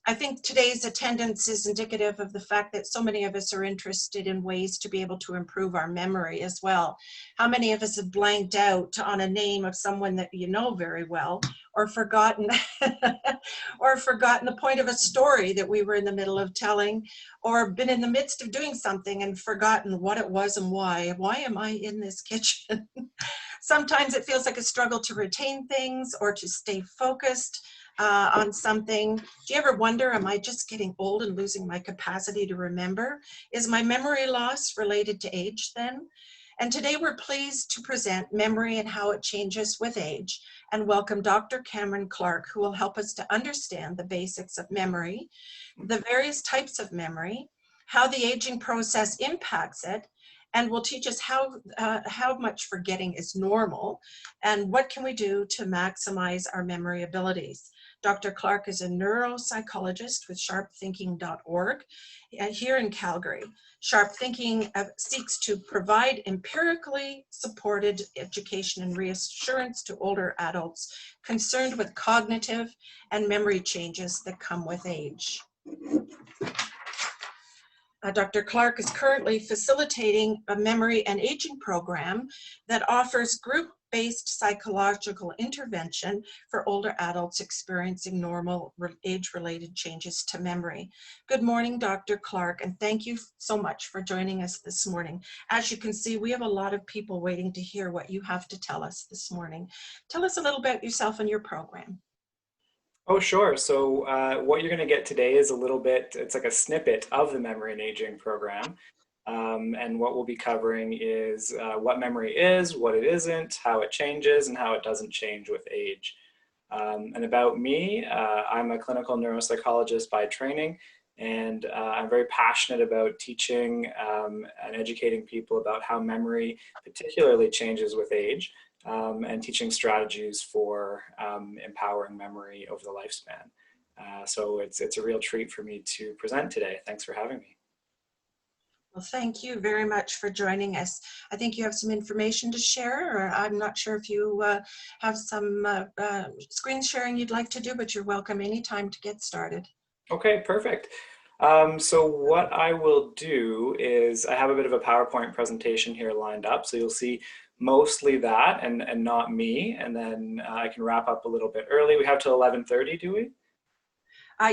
I think today's attendance is indicative of the fact that so many of us are interested in ways to be able to improve our memory as well. How many of us have blanked out on a name of someone that you know very well, or forgotten or forgotten the point of a story that we were in the middle of telling, or been in the midst of doing something and forgotten what it was and why. Why am I in this kitchen? Sometimes it feels like a struggle to retain things or to stay focused on something. Do you ever wonder, am I just getting old and losing my capacity to remember? Is my memory loss related to age then? And today we're pleased to present memory and how it changes with age, and welcome Dr. Cameron Clark, who will help us to understand the basics of memory, the various types of memory, how the aging process impacts it, and will teach us how much forgetting is normal and what can we do to maximize our memory abilities. Dr. Clark is a neuropsychologist with sharpthinking.org here in Calgary. Sharp Thinking seeks to provide empirically supported education and reassurance to older adults concerned with cognitive and memory changes that come with age. Dr. Clark is currently facilitating a memory and aging program that offers group-based psychological intervention for older adults experiencing normal age-related changes to memory. Good morning, Dr. Clark, and thank you so much for joining us this morning. As you can see, we have a lot of people waiting to hear what you have to tell us this morning. Tell us a little about yourself and your program. Oh, sure. So what you're going to get today is a little bit, it's like a snippet of the memory and aging program. And what we'll be covering is what memory is, what it isn't, how it changes, and how it doesn't change with age. And about me, I'm a clinical neuropsychologist by training, and I'm very passionate about teaching and educating people about how memory particularly changes with age. And teaching strategies for empowering memory over the lifespan. So it's a real treat for me to present today. Thanks for having me. Well, thank you very much for joining us. I think you have some information to share, or I'm not sure if you have some screen sharing you'd like to do, but you're welcome anytime to get started. Okay, perfect. So what I will do is I have a bit of a PowerPoint presentation here lined up. So you'll see mostly that and not me. And then I can wrap up a little bit early. We have till 11:30, do we?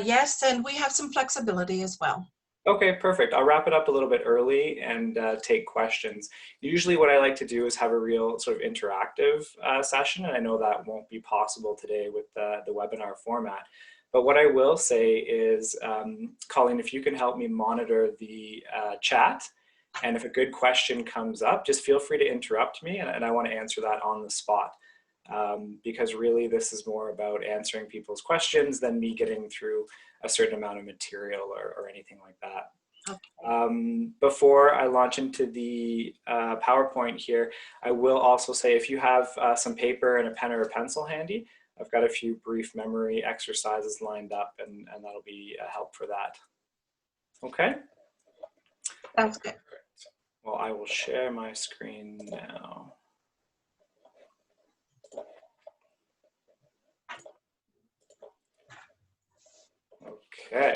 Yes, and we have some flexibility as well. Okay, perfect. I'll wrap it up a little bit early and take questions. Usually what I like to do is have a real sort of interactive session, and I know that won't be possible today with the webinar format. But what I will say is, Colleen, if you can help me monitor the chat, and if a good question comes up, just feel free to interrupt me, and I want to answer that on the spot. Because really this is more about answering people's questions than me getting through a certain amount of material or anything like that. Okay. Before I launch into the PowerPoint here, I will also say if you have some paper and a pen or a pencil handy, I've got a few brief memory exercises lined up, and that'll be a help for that. Okay? Sounds good. Well, I will share my screen now. Okay,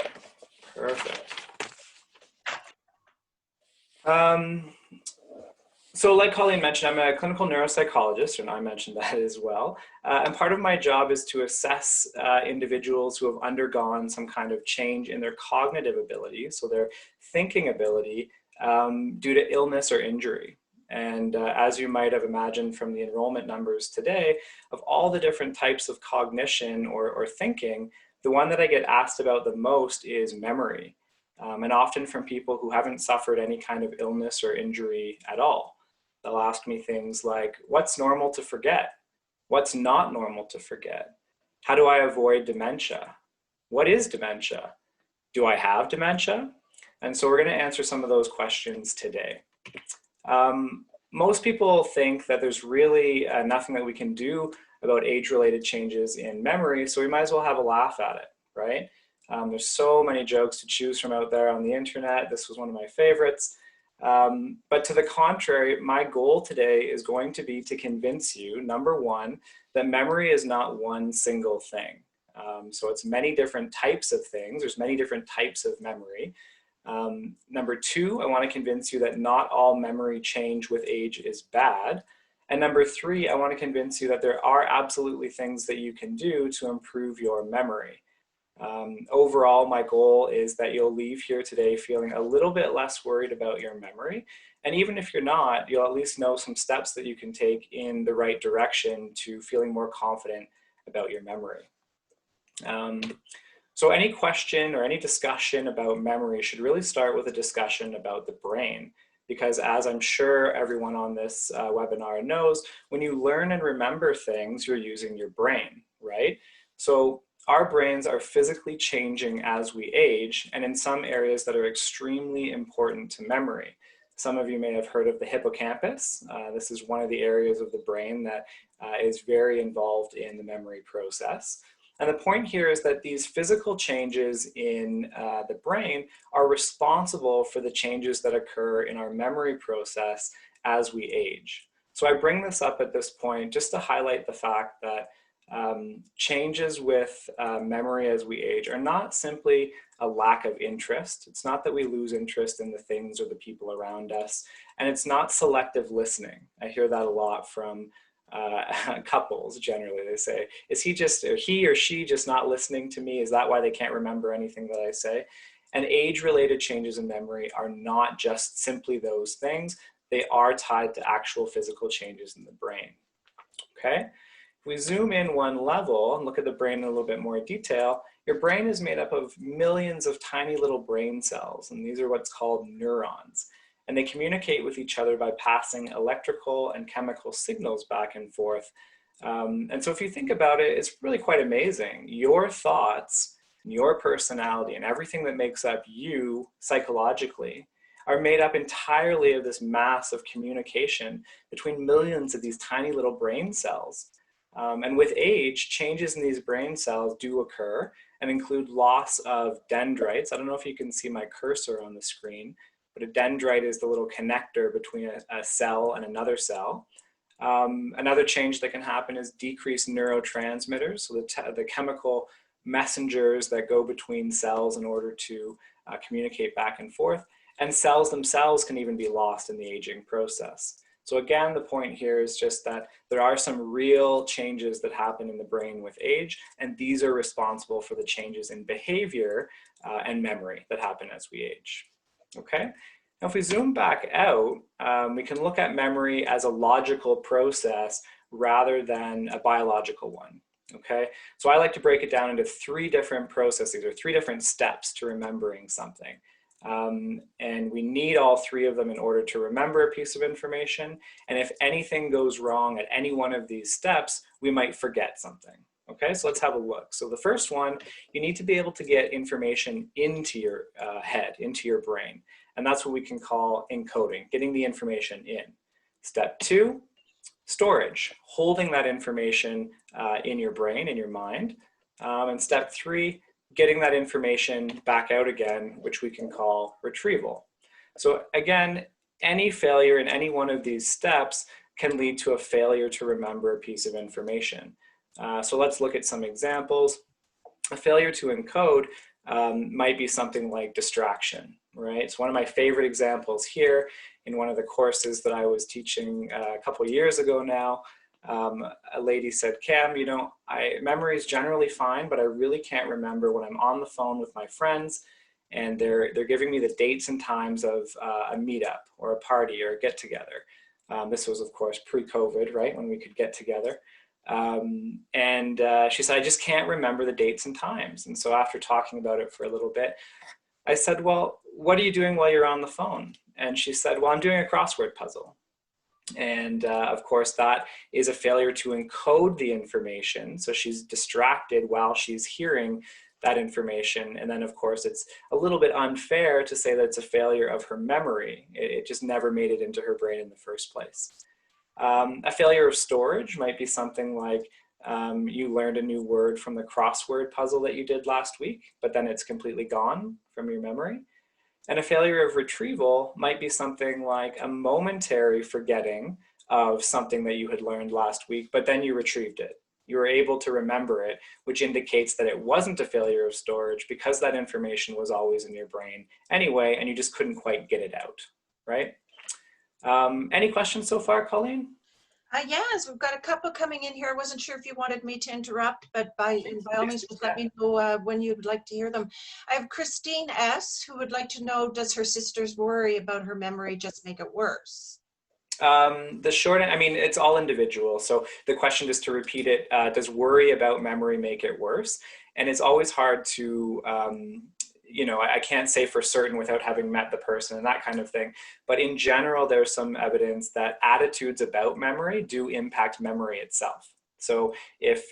perfect. So like Colleen mentioned, I'm a clinical neuropsychologist, and I mentioned that as well. And part of my job is to assess individuals who have undergone some kind of change in their cognitive ability, so their thinking ability, due to illness or injury. And as you might have imagined from the enrollment numbers today, of all the different types of cognition or thinking, the one that I get asked about the most is memory, and often from people who haven't suffered any kind of illness or injury at all. They'll ask me things like, what's normal to forget? What's not normal to forget? How do I avoid dementia? What is dementia? Do I have dementia? And so we're going to answer some of those questions today. Most people think that there's really nothing that we can do about age-related changes in memory, so we might as well have a laugh at it, right? There's so many jokes to choose from out there on the internet. This was one of my favorites. But to the contrary, my goal today is going to be to convince you, number one, that memory is not one single thing. So it's many different types of things. There's many different types of memory. Number two, I want to convince you that not all memory change with age is bad. And number three, I want to convince you that there are absolutely things that you can do to improve your memory. Overall, my goal is that you'll leave here today feeling a little bit less worried about your memory. And even if you're not, you'll at least know some steps that you can take in the right direction to feeling more confident about your memory. So any question or any discussion about memory should really start with a discussion about the brain, because as I'm sure everyone on this webinar knows, when you learn and remember things, you're using your brain, right? So our brains are physically changing as we age, and in some areas that are extremely important to memory. Some of you may have heard of the hippocampus. This is one of the areas of the brain that is very involved in the memory process. And the point here is that these physical changes in the brain are responsible for the changes that occur in our memory process as we age. So I bring this up at this point just to highlight the fact that changes with memory as we age are not simply a lack of interest. It's not that we lose interest in the things or the people around us. And it's not selective listening. I hear that a lot from couples generally. They say, is he or she just not listening to me? Is that why they can't remember anything that I say? And age-related changes in memory are not just simply those things. They are tied to actual physical changes in the brain, okay? If we zoom in one level and look at the brain in a little bit more detail, your brain is made up of millions of tiny little brain cells, and these are what's called neurons. And they communicate with each other by passing electrical and chemical signals back and forth. And so if you think about it, it's really quite amazing. Your thoughts, your personality, and everything that makes up you psychologically are made up entirely of this mass of communication between millions of these tiny little brain cells. And with age, changes in these brain cells do occur and include loss of dendrites. I don't know if you can see my cursor on the screen, but a dendrite is the little connector between a cell and another cell. Another change that can happen is decreased neurotransmitters, so the chemical messengers that go between cells in order to communicate back and forth. And cells themselves can even be lost in the aging process. So again, the point here is just that there are some real changes that happen in the brain with age, and these are responsible for the changes in behavior and memory that happen as we age. Okay, now if we zoom back out, we can look at memory as a logical process rather than a biological one. Okay, so I like to break it down into three different processes or three different steps to remembering something. And we need all three of them in order to remember a piece of information. And if anything goes wrong at any one of these steps, we might forget something. Okay, so let's have a look. So the first one, you need to be able to get information into your head, into your brain. And that's what we can call encoding, getting the information in. Step two, storage, holding that information in your brain, in your mind. And step three, getting that information back out again, which we can call retrieval. So again, any failure in any one of these steps can lead to a failure to remember a piece of information. So let's look at some examples. A failure to encode might be something like distraction, right? So one of my favorite examples here in one of the courses that I was teaching a couple years ago now, a lady said, Cam, you know, memory is generally fine, but I really can't remember when I'm on the phone with my friends and they're giving me the dates and times of a meetup or a party or a get together. This was of course pre-COVID, right? When we could get together. She said, I just can't remember the dates and times. And so after talking about it for a little bit, I said, well, what are you doing while you're on the phone? And she said, well, I'm doing a crossword puzzle. And of course, that is a failure to encode the information. So she's distracted while she's hearing that information. And then, of course, it's a little bit unfair to say that it's a failure of her memory. It just never made it into her brain in the first place. A failure of storage might be something like you learned a new word from the crossword puzzle that you did last week, but then it's completely gone from your memory. And a failure of retrieval might be something like a momentary forgetting of something that you had learned last week, but then you retrieved it, You were able to remember it, which indicates that it wasn't a failure of storage because that information was always in your brain anyway, and you just couldn't quite get it out, right? Any questions so far, Colleen? Yes, we've got a couple coming in here. I wasn't sure if you wanted me to interrupt, but by all means, just let me know when you'd like to hear them. I have Christine S., who would like to know, does her sister's worry about her memory just make it worse? The short, I mean, it's all individual. So the question, just to repeat it, does worry about memory make it worse? And it's always hard to, you know, I can't say for certain without having met the person and that kind of thing. But in general, there's some evidence that attitudes about memory do impact memory itself. So if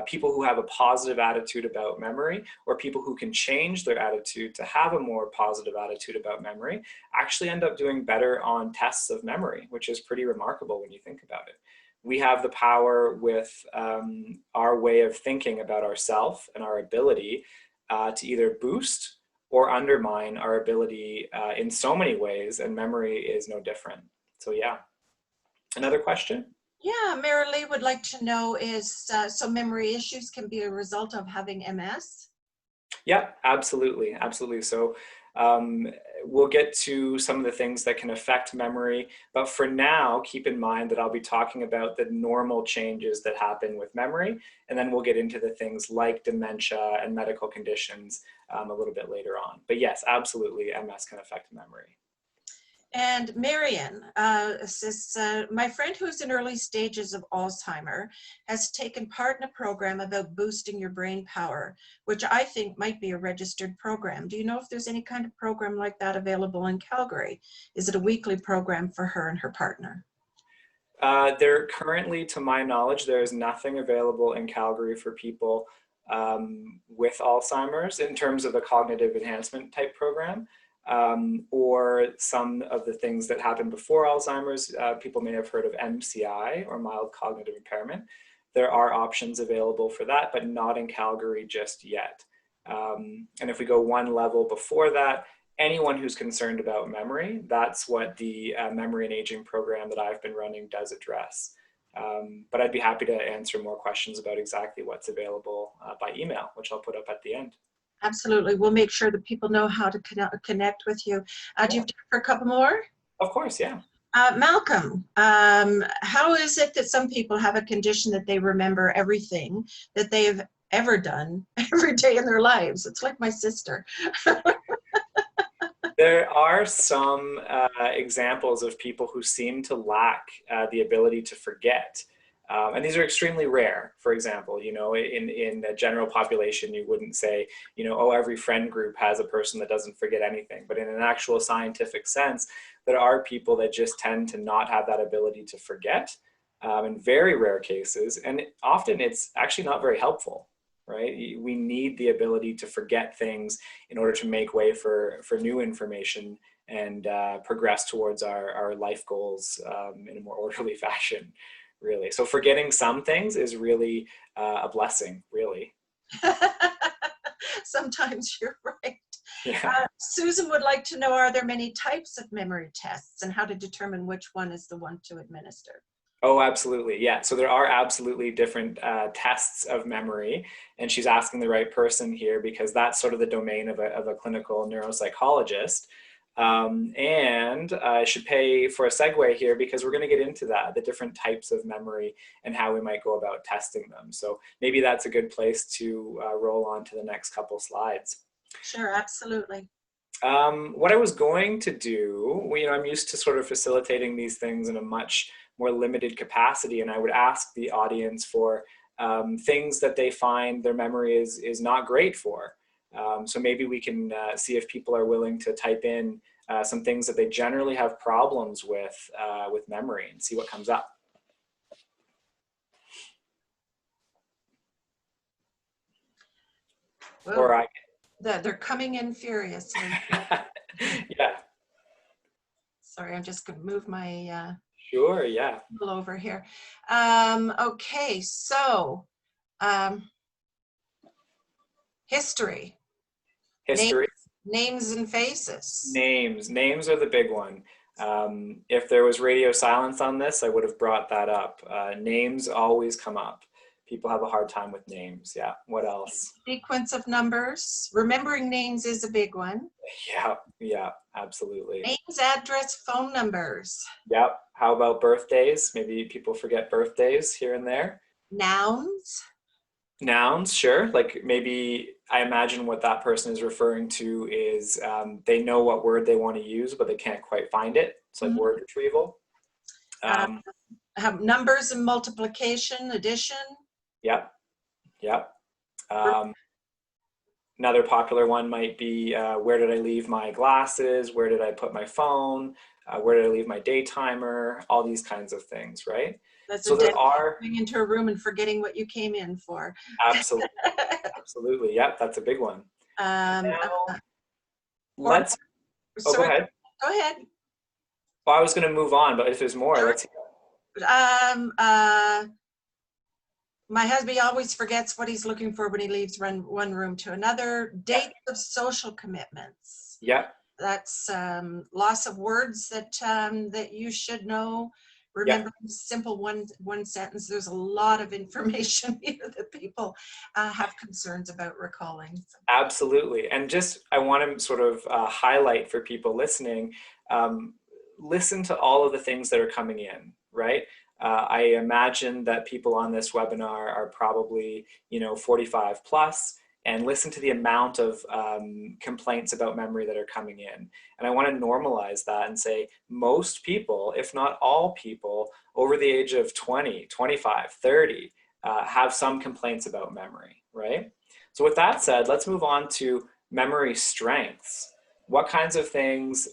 people who have a positive attitude about memory, or people who can change their attitude to have a more positive attitude about memory, actually end up doing better on tests of memory, which is pretty remarkable when you think about it. We have the power with our way of thinking about ourselves and our ability to either boost or undermine our ability in so many ways, and memory is no different. So yeah. Another question? Yeah, Marilee would like to know is, so memory issues can be a result of having MS? Yeah, absolutely, absolutely. So we'll get to some of the things that can affect memory, but for now, keep in mind that I'll be talking about the normal changes that happen with memory, and then we'll get into the things like dementia and medical conditions a little bit later on. But yes, absolutely, MS can affect memory. And Marion says, my friend who's in early stages of Alzheimer has taken part in a program about boosting your brain power, which I think might be a registered program. Do you know if there's any kind of program like that available in Calgary? Is it a weekly program for her and her partner? There currently, to my knowledge, there is nothing available in Calgary for people with Alzheimer's in terms of a cognitive enhancement type program. Or some of the things that happened before Alzheimer's. People may have heard of MCI, or mild cognitive impairment. There are options available for that, but not in Calgary just yet. And if we go one level before that, anyone who's concerned about memory, that's what the memory and aging program that I've been running does address. But I'd be happy to answer more questions about exactly what's available by email, which I'll put up at the end. Absolutely. We'll make sure that people know how to connect with you. Do you have time for a couple more? Of course, yeah. Malcolm, how is it that some people have a condition that they remember everything that they've ever done every day in their lives? It's like my sister. There are some examples of people who seem to lack the ability to forget. And these are extremely rare. For example, you know, in the general population, you wouldn't say, you know, oh, every friend group has a person that doesn't forget anything. But in an actual scientific sense, there are people that just tend to not have that ability to forget in very rare cases. And often it's actually not very helpful, right? We need the ability to forget things in order to make way for new information and progress towards our life goals in a more orderly fashion. Really. So forgetting some things is really a blessing, really. Sometimes you're right. Yeah. Susan would like to know, are there many types of memory tests and how to determine which one is the one to administer? Oh, absolutely. Yeah. So there are absolutely different tests of memory. And she's asking the right person here because that's sort of the domain of a clinical neuropsychologist. And I should pay for a segue here because we're going to get into that, the different types of memory and how we might go about testing them. So maybe that's a good place to roll on to the next couple slides. Sure, absolutely. What I was going to do, you know, I'm used to sort of facilitating these things in a much more limited capacity, and I would ask the audience for things that they find their memory is not great for. So maybe we can see if people are willing to type in some things that they generally have problems with memory and see what comes up. Well, or they're coming in furiously. Yeah. Sorry, I'm just going to move my Sure, yeah. over here. Okay, so history. History. Names and faces. Names are the big one. If there was radio silence on this, I would have brought that up. Names always come up. People have a hard time with names. Yeah. What else? Sequence of numbers. Remembering names is a big one. Yeah. Yeah. Absolutely. Names, address, phone numbers. Yep. How about birthdays? Maybe people forget birthdays here and there. Nouns. Nouns, sure. Like maybe I imagine what that person is referring to is they know what word they want to use, but they can't quite find it. It's like Mhm. word retrieval. Um, Have numbers and multiplication, addition. yep. Yep. Um, Another popular one might be where did I leave my glasses? Where did I put my phone? Where did I leave my day timer? All these kinds of things, right? That's a So there dead are going into a room and forgetting what you came in for. absolutely, absolutely. Yep, that's a big one. um, Now or, let's. Oh, go sorry, ahead. go ahead. Well, I was going to move on, but if there's more, let's. Um, my husband always forgets what he's looking for when he leaves one room to another. Dates of social commitments. Yep. That's loss of words that that you should know. Remember, simple one sentence. There's a lot of information here that people have concerns about recalling. Absolutely. And just, I want to sort of highlight for people listening, listen to all of the things that are coming in, right? I imagine that people on this webinar are probably, 45 plus, and listen to the amount of complaints about memory that are coming in. And I want to normalize that and say most people, if not all people, over the age of 20, 25, 30, have some complaints about memory, right? So with that said, let's move on to memory strengths. What kinds of things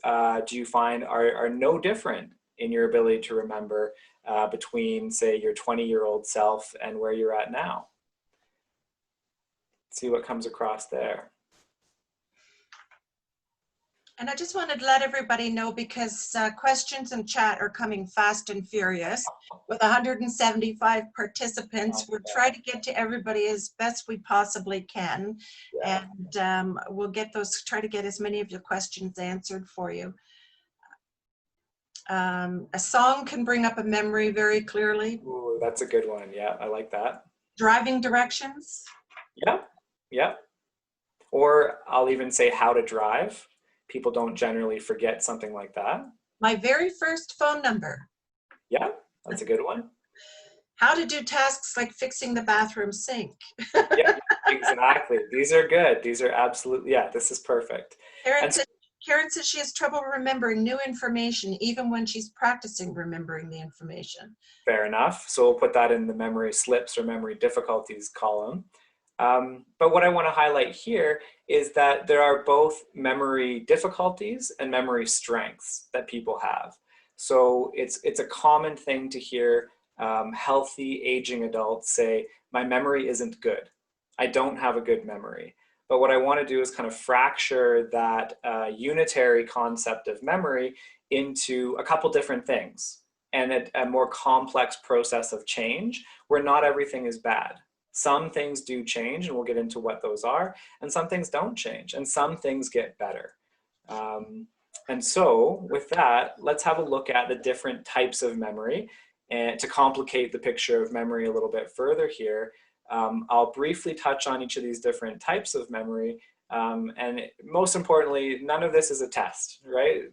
do you find are no different in your ability to remember between, say, your 20-year-old self and where you're at now? See what comes across there. And I just wanted to let everybody know, because questions and chat are coming fast and furious with 175 participants. We'll try to get to everybody as best we possibly can. Yeah. And we'll try to get as many of your questions answered for you. A song can bring up a memory very clearly. Ooh, that's a good one. Yeah, I like that. Driving directions. Yeah, yeah. Or I'll even say how to drive. People don't generally forget something like that. My very first phone number. Yeah, that's a good one. How to do tasks like fixing the bathroom sink. Yeah, exactly. These are good. These are absolutely, yeah, this is perfect. Karen says she has trouble remembering new information even when she's practicing remembering the information. Fair enough. So we'll put that in the memory slips or memory difficulties column. But what I want to highlight here is that there are both memory difficulties and memory strengths that people have. So it's a common thing to hear healthy aging adults say, my memory isn't good. I don't have a good memory. But what I want to do is kind of fracture that unitary concept of memory into a couple different things and a more complex process of change where not everything is bad. Some things do change, and we'll get into what those are, and some things don't change, and some things get better. And so with that, let's have a look at the different types of memory. And to complicate the picture of memory a little bit further here, I'll briefly touch on each of these different types of memory. And most importantly, none of this is a test, right?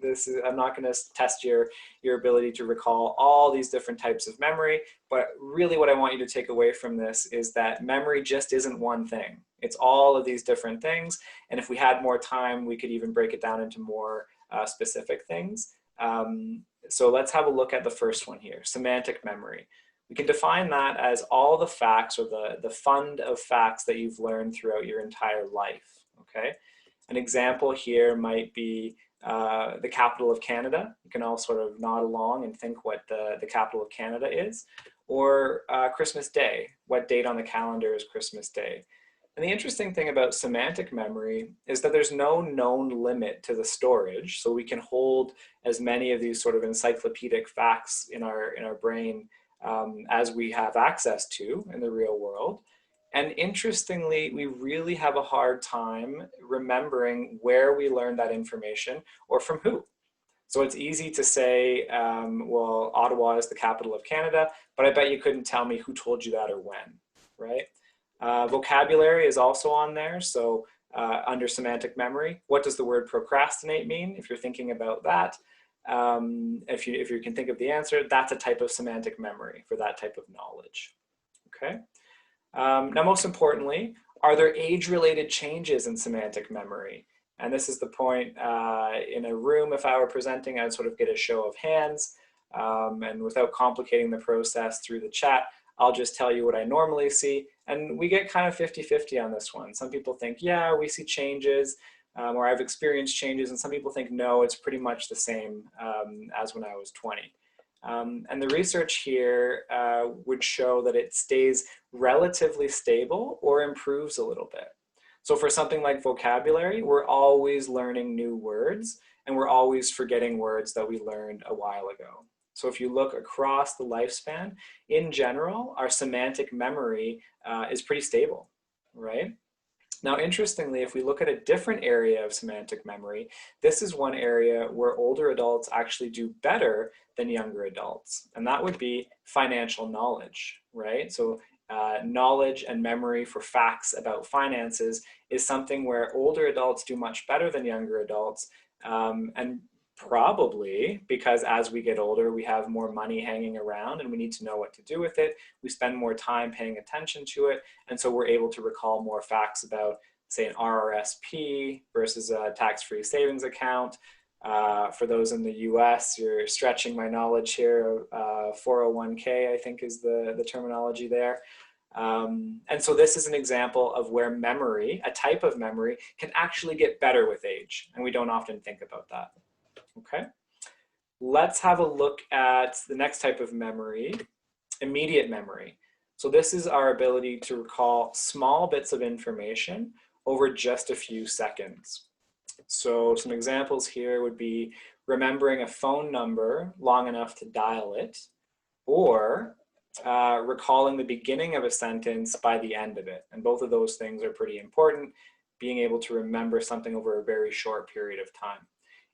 I'm not going to test your ability to recall all these different types of memory, but really what I want you to take away from this is that memory just isn't one thing. It's all of these different things. And if we had more time, we could even break it down into more specific things. So let's have a look at the first one here, semantic memory. We can define that as all the facts or the fund of facts that you've learned throughout your entire life, okay? An example here might be the capital of Canada. You can all sort of nod along and think what the capital of Canada is. Or Christmas Day, what date on the calendar is Christmas Day? And the interesting thing about semantic memory is that there's no known limit to the storage. So we can hold as many of these sort of encyclopedic facts in our brain as we have access to in the real world. And interestingly, we really have a hard time remembering where we learned that information or from who. So it's easy to say, well, Ottawa is the capital of Canada, but I bet you couldn't tell me who told you that or when, right? Vocabulary is also on there. So under semantic memory, what does the word procrastinate mean? If you're thinking about that, if you can think of the answer, that's a type of semantic memory for that type of knowledge, okay? Now, most importantly, are there age-related changes in semantic memory? And this is the point in a room, if I were presenting, I'd sort of get a show of hands. And without complicating the process through the chat, I'll just tell you what I normally see. And we get kind of 50-50 on this one. Some people think, yeah, we see changes, or I've experienced changes. And some people think, no, it's pretty much the same as when I was 20. And the research here would show that it stays relatively stable or improves a little bit. So for something like vocabulary, we're always learning new words and we're always forgetting words that we learned a while ago. So if you look across the lifespan, in general, our semantic memory is pretty stable, right? Now, interestingly, if we look at a different area of semantic memory, this is one area where older adults actually do better than younger adults, and that would be financial knowledge, right? So knowledge and memory for facts about finances is something where older adults do much better than younger adults, and probably because as we get older, we have more money hanging around and we need to know what to do with it. We spend more time paying attention to it. And so we're able to recall more facts about, say, an RRSP versus a tax-free savings account. For those in the US, you're stretching my knowledge here. 401k, I think, is the terminology there. And so this is an example of where memory, a type of memory, can actually get better with age. And we don't often think about that. Okay, let's have a look at the next type of memory, immediate memory. So this is our ability to recall small bits of information over just a few seconds. So some examples here would be remembering a phone number long enough to dial it, or recalling the beginning of a sentence by the end of it. And both of those things are pretty important, being able to remember something over a very short period of time.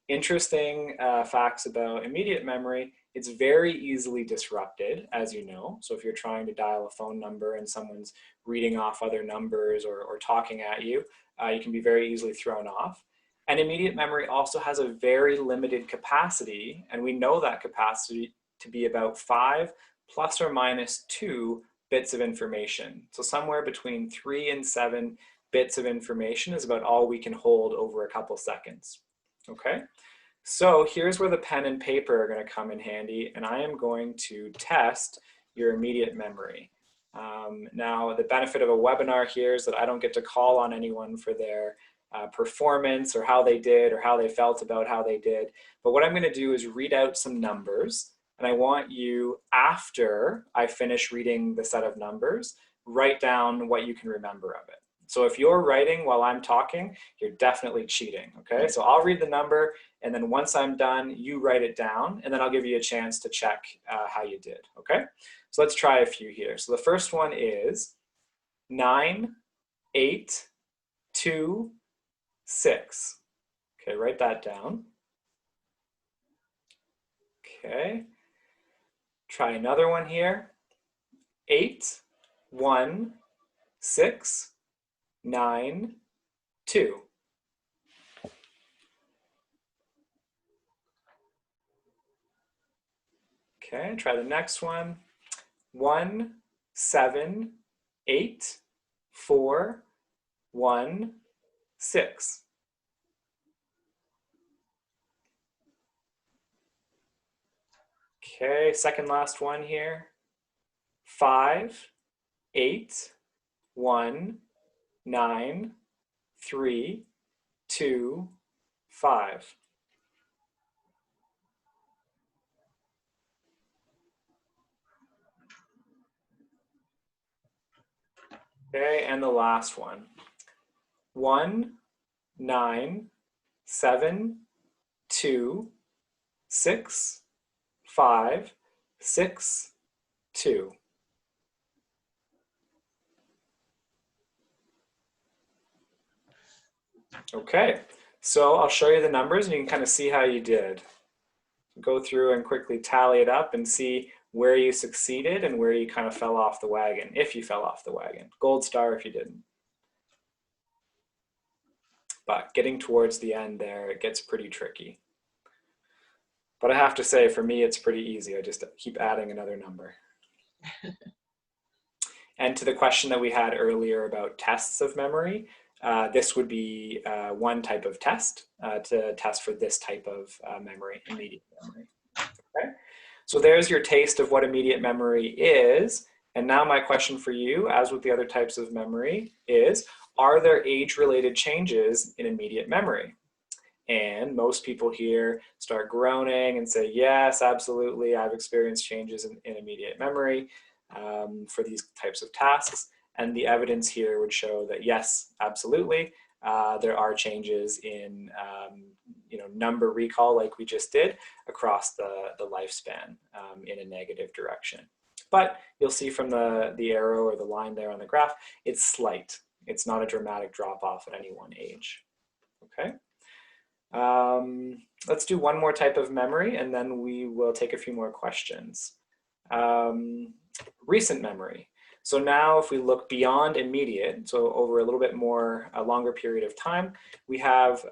Interesting facts about immediate memory, it's very easily disrupted, as you know. So if you're trying to dial a phone number and someone's reading off other numbers or talking at you, you can be very easily thrown off. And immediate memory also has a very limited capacity, and we know that capacity to be about 5 plus or minus 2 bits of information. So somewhere between 3 and 7 bits of information is about all we can hold over a couple seconds. Okay, so here's where the pen and paper are going to come in handy, and I am going to test your immediate memory. Now, the benefit of a webinar here is that I don't get to call on anyone for their performance or how they did or how they felt about how they did. But what I'm going to do is read out some numbers, and I want you, after I finish reading the set of numbers, write down what you can remember of it. So if you're writing while I'm talking, you're definitely cheating, okay? So I'll read the number, and then once I'm done, you write it down, and then I'll give you a chance to check how you did, okay? So let's try a few here. So the first one is 9, 8, 2, 6. Okay, write that down. Okay. Try another one here. 8, 1, 6, 9, 2. Okay, try the next one. 1, 7, 8, 4, 1, 6. Okay, second last one here. 5, 8, 1, 9, 3, 2, 5. Okay, and the last one. 1, 9, 7, 2, 6, 5, 6, 2. Okay, so I'll show you the numbers and you can kind of see how you did. Go through and quickly tally it up and see where you succeeded and where you kind of fell off the wagon, if you fell off the wagon. Gold star if you didn't. But getting towards the end there, it gets pretty tricky. But I have to say, for me, it's pretty easy. I just keep adding another number. And to the question that we had earlier about tests of memory, this would be one type of test to test for this type of memory, immediate memory. Okay? So there's your taste of what immediate memory is. And now my question for you, as with the other types of memory, is, are there age-related changes in immediate memory? And most people here start groaning and say, yes, absolutely, I've experienced changes in immediate memory for these types of tasks. And the evidence here would show that, yes, absolutely, there are changes in number recall like we just did across the lifespan in a negative direction. But you'll see from the arrow or the line there on the graph, it's slight. It's not a dramatic drop off at any one age. Okay. Let's do one more type of memory and then we will take a few more questions. Recent memory. So now if we look beyond immediate, so over a little bit more, a longer period of time, we have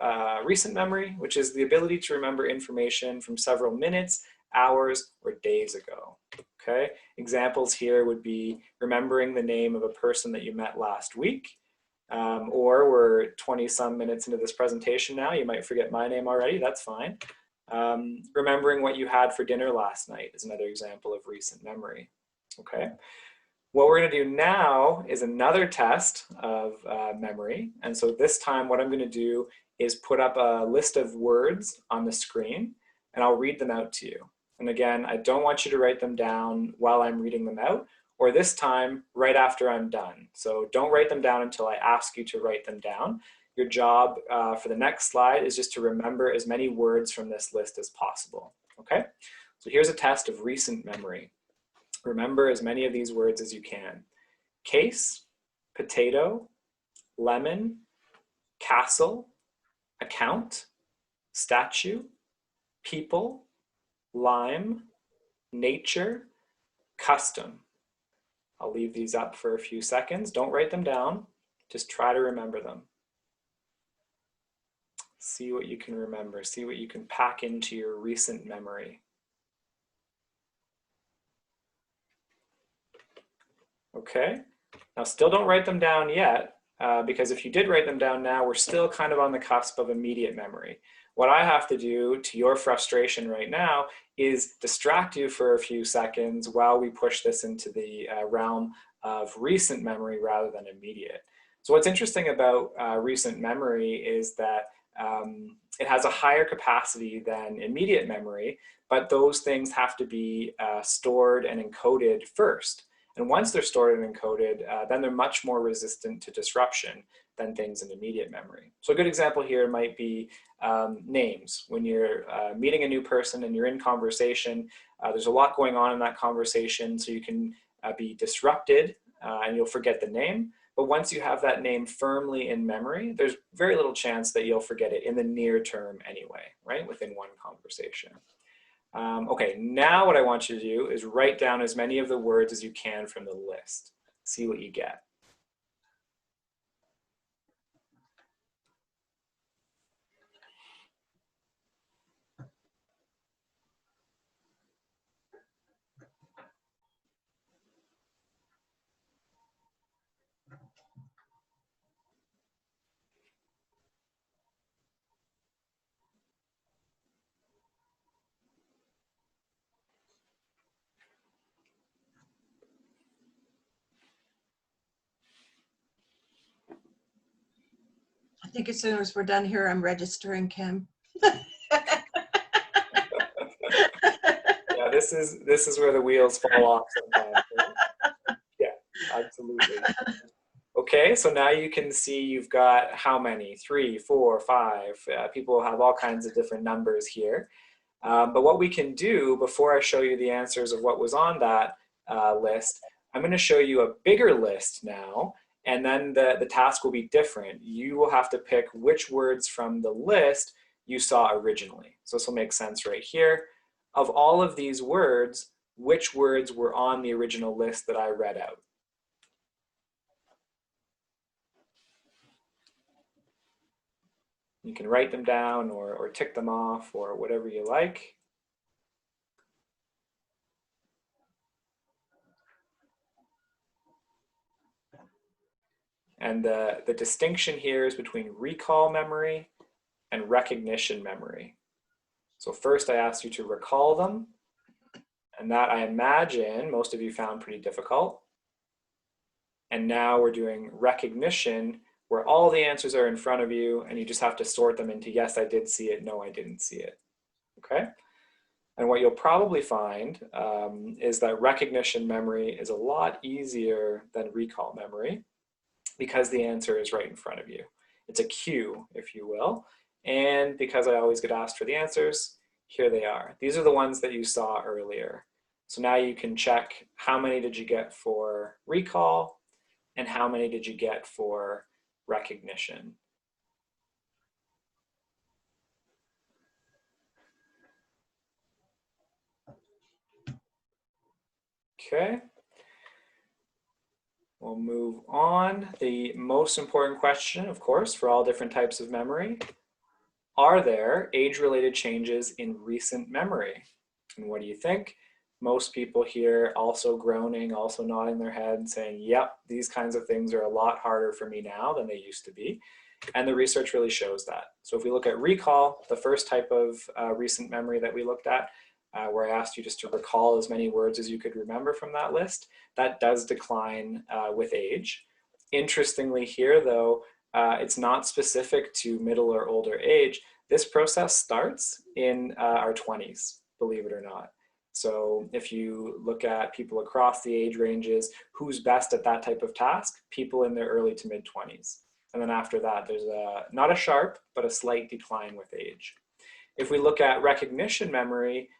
recent memory, which is the ability to remember information from several minutes, hours, or days ago. Okay, examples here would be remembering the name of a person that you met last week, or we're 20 some minutes into this presentation now, you might forget my name already, that's fine. Remembering what you had for dinner last night is another example of recent memory. Okay. What we're going to do now is another test of memory. And so this time what I'm going to do is put up a list of words on the screen and I'll read them out to you. And again, I don't want you to write them down while I'm reading them out, or this time right after I'm done. So don't write them down until I ask you to write them down. Your job for the next slide is just to remember as many words from this list as possible. Okay? So here's a test of recent memory. Remember as many of these words as you can. Case, potato, lemon, castle, account, statue, people, lime, nature, custom. I'll leave these up for a few seconds. Don't write them down. Just try to remember them. See what you can remember. See what you can pack into your recent memory. Okay, now still don't write them down yet, because if you did write them down now, we're still kind of on the cusp of immediate memory. What I have to do, to your frustration right now, is distract you for a few seconds while we push this into the realm of recent memory rather than immediate. So what's interesting about recent memory is that it has a higher capacity than immediate memory, but those things have to be stored and encoded first. And once they're stored and encoded, then they're much more resistant to disruption than things in immediate memory. So a good example here might be names. When you're meeting a new person and you're in conversation, there's a lot going on in that conversation, so you can be disrupted and you'll forget the name. But once you have that name firmly in memory, there's very little chance that you'll forget it in the near term anyway, right, within one conversation. Okay, now what I want you to do is write down as many of the words as you can from the list. See what you get. I think as soon as we're done here, I'm registering, Kim. Yeah, this is where the wheels fall off sometimes. Yeah, absolutely. Okay, so now you can see you've got how many? 3, 4, 5. People have all kinds of different numbers here. But what we can do before I show you the answers of what was on that list, I'm going to show you a bigger list now, and then the task will be different. You will have to pick which words from the list you saw originally. So this will make sense right here. Of all of these words, which words were on the original list that I read out. You can write them down or tick them off or whatever you like. And the distinction here is between recall memory and recognition memory. So first I asked you to recall them, and that I imagine most of you found pretty difficult. And now we're doing recognition, where all the answers are in front of you and you just have to sort them into yes, I did see it, no, I didn't see it, okay? And what you'll probably find is that recognition memory is a lot easier than recall memory because the answer is right in front of you. It's a cue, if you will. And because I always get asked for the answers, here they are. These are the ones that you saw earlier. So now you can check how many did you get for recall and how many did you get for recognition. Okay. We'll move on. The most important question, of course, for all different types of memory, are there age-related changes in recent memory? And what do you think? Most people here also groaning, also nodding their head, saying, yep, these kinds of things are a lot harder for me now than they used to be. And the research really shows that. So if we look at recall, the first type of recent memory that we looked at, where I asked you just to recall as many words as you could remember from that list, that does decline with age. Interestingly here, though, it's not specific to middle or older age. This process starts in our 20s, believe it or not. So if you look at people across the age ranges, who's best at that type of task? People in their early to mid 20s. And then after that, there's not a sharp, but a slight decline with age. If we look at recognition memory,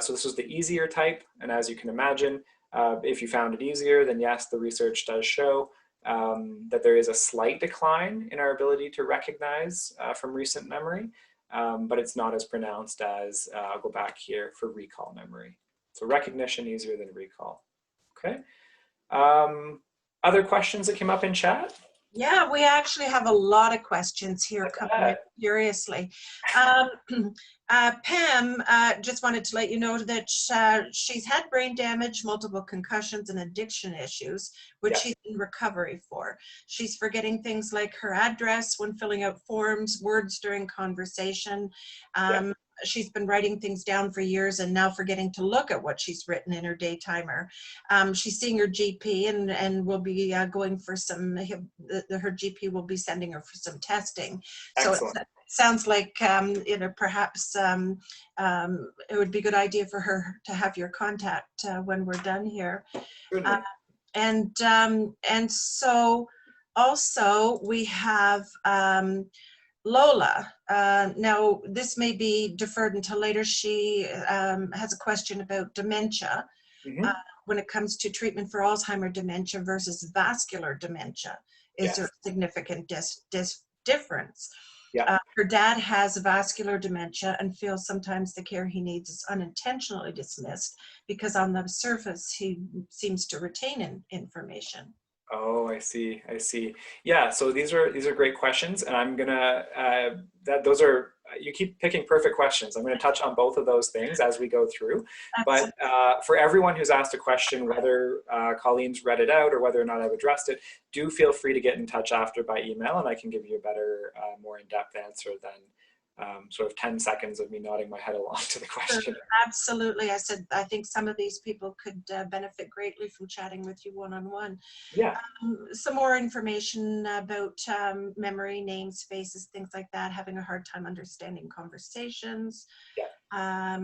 so this was the easier type. And as you can imagine, if you found it easier, then yes, the research does show that there is a slight decline in our ability to recognize from recent memory, but it's not as pronounced as, I'll go back here, for recall memory. So recognition easier than recall, okay? Other questions that came up in chat? Yeah, we actually have a lot of questions here coming in furiously. Pam just wanted to let you know that she's had brain damage, multiple concussions, and addiction issues, which she's in recovery for. She's forgetting things like her address when filling out forms, words during conversation. She's been writing things down for years and now forgetting to look at what she's written in her day timer. She's seeing her GP and will be going for some, her GP will be sending her for some testing. Excellent. So it sounds like, you know, perhaps it would be a good idea for her to have your contact when we're done here. And so also we have Lola. Now, this may be deferred until later. She has a question about dementia when it comes to treatment for Alzheimer dementia versus vascular dementia. Is there a significant difference? Her dad has vascular dementia and feels sometimes the care he needs is unintentionally dismissed because on the surface he seems to retain information. Oh, I see. I see. Yeah. So these are great questions, and I'm gonna those are, you keep picking perfect questions. I'm gonna touch on both of those things as we go through. But for everyone who's asked a question, whether Colleen's read it out or whether or not I've addressed it, do feel free to get in touch after by email, and I can give you a better, more in-depth answer than sort of 10 seconds of me nodding my head along to the question. Absolutely. I think some of these people could benefit greatly from chatting with you one-on-one. Yeah. Some more information about memory, names, faces, things like that, having a hard time understanding conversations. Yeah.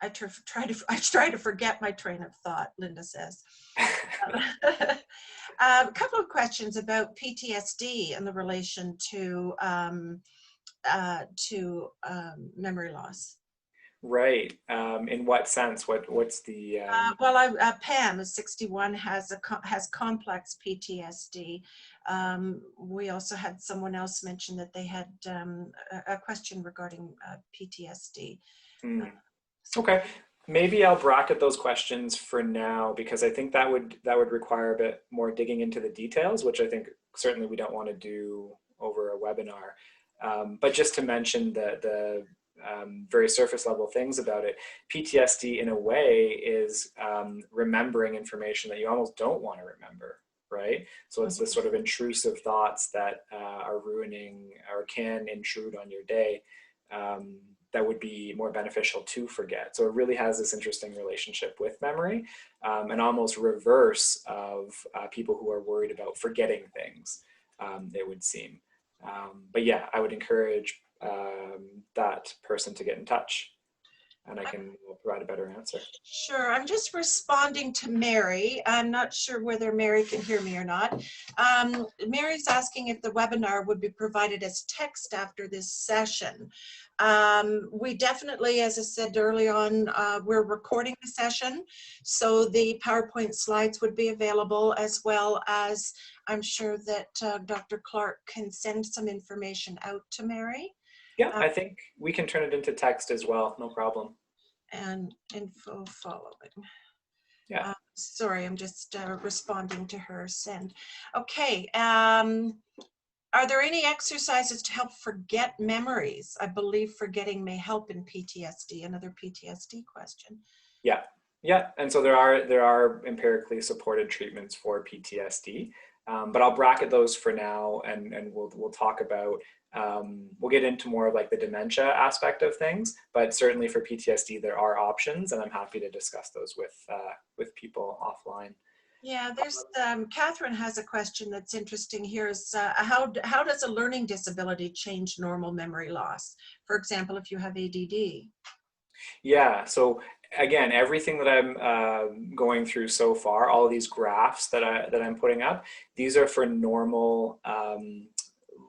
I try to forget my train of thought, Linda says. A couple of questions about PTSD and the relation to memory loss. Right. In what sense? What's the? Well, Pam is 61, has complex PTSD. We also had someone else mention that they had a question regarding PTSD. Okay. Maybe I'll bracket those questions for now, because I think that would require a bit more digging into the details, which I think certainly we don't want to do over a webinar. But just to mention the very surface level things about it, PTSD in a way is remembering information that you almost don't want to remember, right? So it's the sort of intrusive thoughts that are ruining or can intrude on your day. That would be more beneficial to forget. So it really has this interesting relationship with memory, and almost reverse of people who are worried about forgetting things, it would seem. But yeah, I would encourage that person to get in touch, and I can provide a better answer. Sure, I'm just responding to Mary. I'm not sure whether Mary can hear me or not. Mary's asking if the webinar would be provided as text after this session. We definitely, as I said early on, we're recording the session, so the PowerPoint slides would be available, as well as I'm sure that Dr. Clark can send some information out to Mary. Yeah, I think we can turn it into text as well, no problem. And info following. Yeah. Sorry, I'm just responding to her send. Okay. Are there any exercises to help forget memories? I believe forgetting may help in PTSD. Another PTSD question. Yeah. Yeah. And so there are empirically supported treatments for PTSD, but I'll bracket those for now, and we'll talk about, we'll get into more of like the dementia aspect of things, but certainly for PTSD, there are options, and I'm happy to discuss those with people offline. Yeah, there's Catherine has a question that's interesting here. Is how does a learning disability change normal memory loss? For example, if you have ADD. Yeah. So again, everything that I'm going through so far, all of these graphs that I'm putting up, these are for normal.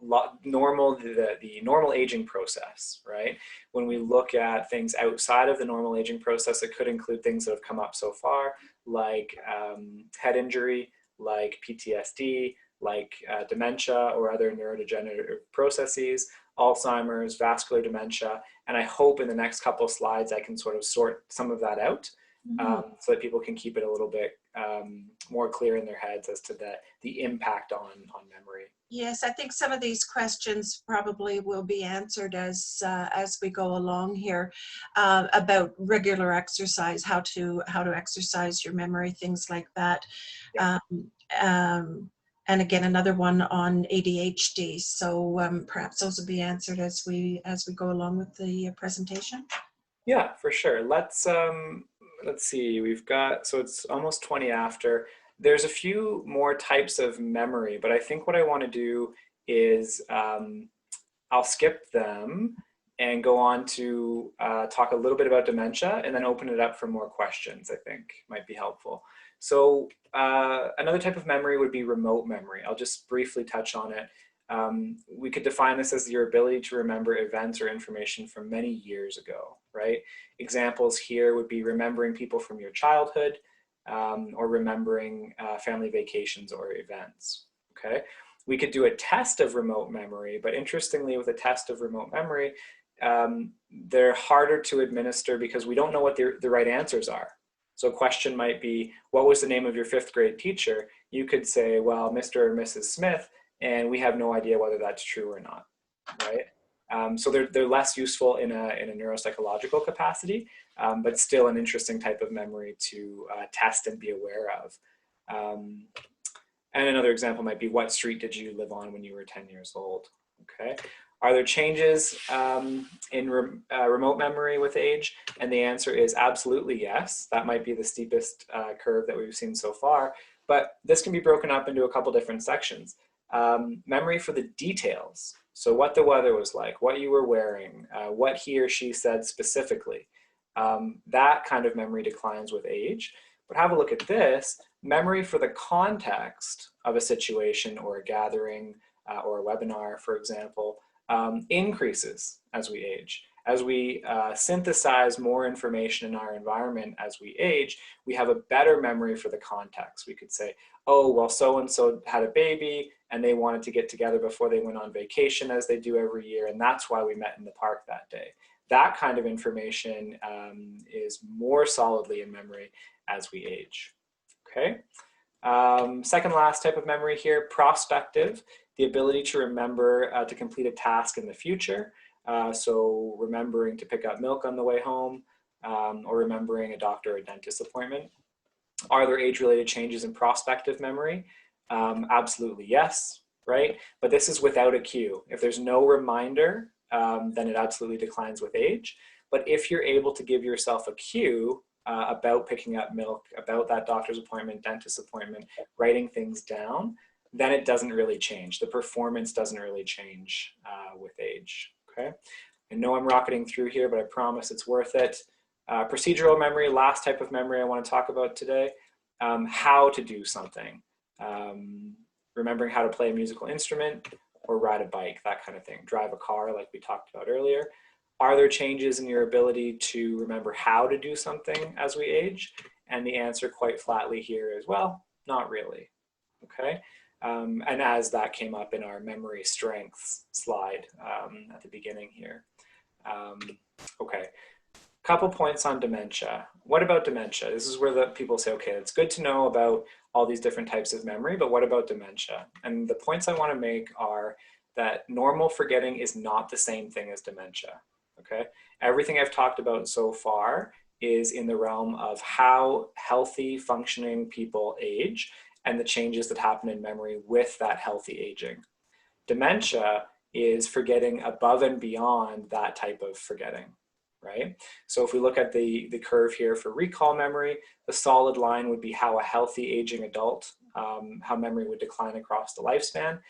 The normal aging process, right? When we look at things outside of the normal aging process, it could include things that have come up so far, like head injury, like PTSD, like dementia or other neurodegenerative processes, Alzheimer's, vascular dementia, and I hope in the next couple of slides I can sort of sort some of that out, so that people can keep it a little bit more clear in their heads as to the impact on memory. Yes, I think some of these questions probably will be answered as we go along here, about regular exercise, how to exercise your memory, things like that. Yeah. And again, another one on ADHD. So perhaps those will be answered as we go along with the presentation. Yeah, for sure. Let's see. We've got, so it's almost 20 after. There's a few more types of memory, but I think what I want to do is I'll skip them and go on to talk a little bit about dementia, and then open it up for more questions. I think might be helpful. So another type of memory would be remote memory. I'll just briefly touch on it. We could define this as your ability to remember events or information from many years ago, right? Examples here would be remembering people from your childhood, or remembering family vacations or events, okay? We could do a test of remote memory, but interestingly, with a test of remote memory, they're harder to administer because we don't know what the right answers are. So a question might be, what was the name of your 5th grade teacher? You could say, well, Mr. or Mrs. Smith, and we have no idea whether that's true or not, right? So they're less useful in a neuropsychological capacity, but still an interesting type of memory to test and be aware of. And another example might be, what street did you live on when you were 10 years old? Okay. Are there changes in remote memory with age? And the answer is absolutely yes. That might be the steepest curve that we've seen so far, but this can be broken up into a couple different sections. Memory for the details. So what the weather was like, what you were wearing, what he or she said specifically. That kind of memory declines with age. But have a look at this. Memory for the context of a situation or a gathering or a webinar, for example, increases as we age. As we synthesize more information in our environment as we age, we have a better memory for the context. We could say, oh, well, so-and-so had a baby and they wanted to get together before they went on vacation, as they do every year, and that's why we met in the park that day. That kind of information is more solidly in memory as we age, okay? Second last type of memory here, prospective, the ability to remember to complete a task in the future. So remembering to pick up milk on the way home, or remembering a doctor or dentist appointment. Are there age-related changes in prospective memory? Absolutely yes, right? But this is without a cue. If there's no reminder, then it absolutely declines with age. But if you're able to give yourself a cue about picking up milk, about that doctor's appointment, dentist appointment, writing things down, then it doesn't really change. The performance doesn't really change with age, okay? I know I'm rocketing through here, but I promise it's worth it. Procedural memory, last type of memory I want to talk about today. How to do something. Remembering how to play a musical instrument or ride a bike, that kind of thing. Drive a car like we talked about earlier. Are there changes in your ability to remember how to do something as we age? And the answer quite flatly here is, well, not really, okay? And as that came up in our memory strengths slide at the beginning here. Okay, couple points on dementia. What about dementia? This is where the people say, okay, it's good to know about all these different types of memory, but what about dementia? And the points I want to make are that normal forgetting is not the same thing as dementia, okay? Everything I've talked about so far is in the realm of how healthy, functioning people age and the changes that happen in memory with that healthy aging. Dementia is forgetting above and beyond that type of forgetting, right? So if we look at the curve here for recall memory, the solid line would be how a healthy aging adult, how memory would decline across the lifespan.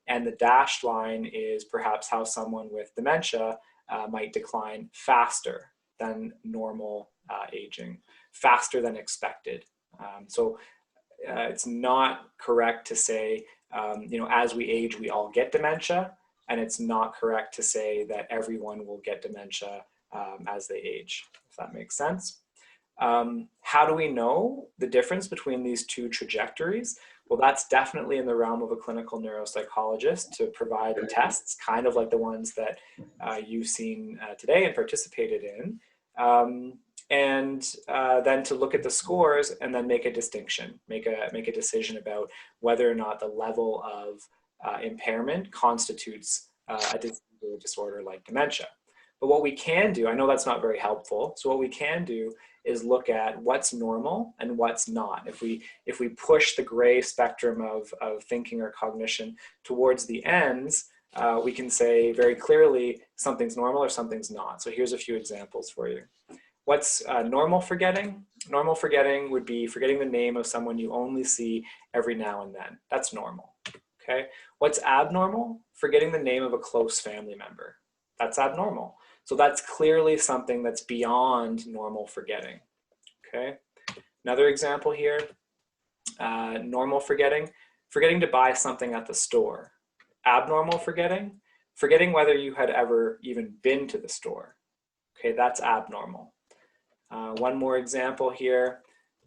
And the dashed line is perhaps how someone with dementia might decline faster than normal aging, faster than expected. It's not correct to say, as we age, we all get dementia, and it's not correct to say that everyone will get dementia as they age, if that makes sense. How do we know the difference between these two trajectories? Well, that's definitely in the realm of a clinical neuropsychologist to provide tests, kind of like the ones that you've seen today and participated in. And then to look at the scores and then make a distinction, make a decision about whether or not the level of impairment constitutes a disease or disorder like dementia. But what we can do, I know that's not very helpful, so what we can do is look at what's normal and what's not. If we push the gray spectrum of thinking or cognition towards the ends, we can say very clearly something's normal or something's not. So here's a few examples for you. What's normal forgetting? Normal forgetting would be forgetting the name of someone you only see every now and then. That's normal, okay? What's abnormal? Forgetting the name of a close family member. That's abnormal. So that's clearly something that's beyond normal forgetting, okay? Another example here, normal forgetting, forgetting to buy something at the store. Abnormal forgetting, forgetting whether you had ever even been to the store. Okay, that's abnormal. One more example here,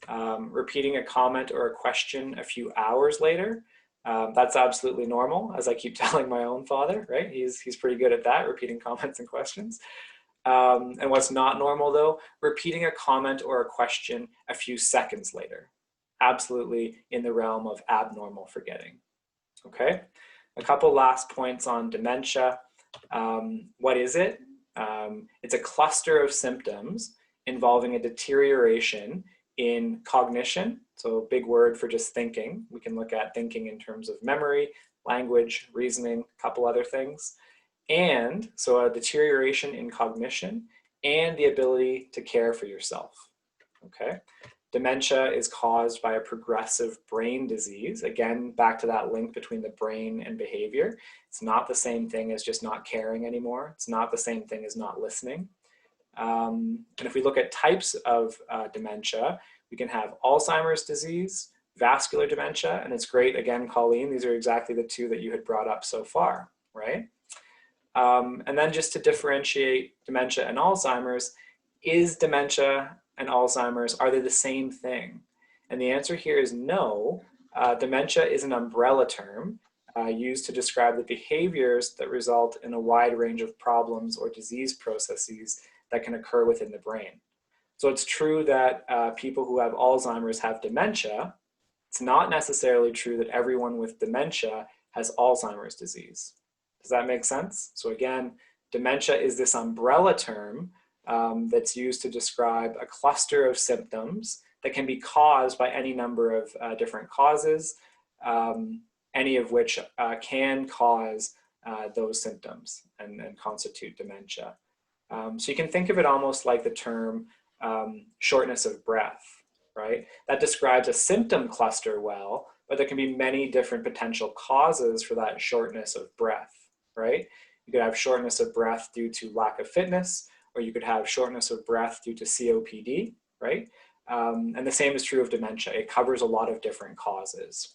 repeating a comment or a question a few hours later. That's absolutely normal, as I keep telling my own father, right? He's pretty good at that, repeating comments and questions. And what's not normal though, repeating a comment or a question a few seconds later. Absolutely in the realm of abnormal forgetting, okay? A couple last points on dementia. What is it? It's a cluster of symptoms involving a deterioration in cognition. So a big word for just thinking. We can look at thinking in terms of memory, language, reasoning, a couple other things. And so a deterioration in cognition and the ability to care for yourself, okay? Dementia is caused by a progressive brain disease. Again, back to that link between the brain and behavior. It's not the same thing as just not caring anymore. It's not the same thing as not listening. And if we look at types of dementia, we can have Alzheimer's disease, vascular dementia, and it's great, again, Colleen, these are exactly the two that you had brought up so far, right? And then just to differentiate dementia and Alzheimer's, is dementia and Alzheimer's, are they the same thing? And the answer here is no. Dementia is an umbrella term used to describe the behaviors that result in a wide range of problems or disease processes that can occur within the brain. So it's true that people who have Alzheimer's have dementia. It's not necessarily true that everyone with dementia has Alzheimer's disease. Does that make sense? So again, dementia is this umbrella term that's used to describe a cluster of symptoms that can be caused by any number of different causes, any of which can cause those symptoms and constitute dementia. So you can think of it almost like the term shortness of breath, right? That describes a symptom cluster well, but there can be many different potential causes for that shortness of breath, right? You could have shortness of breath due to lack of fitness, or you could have shortness of breath due to COPD, right? And the same is true of dementia. It covers a lot of different causes,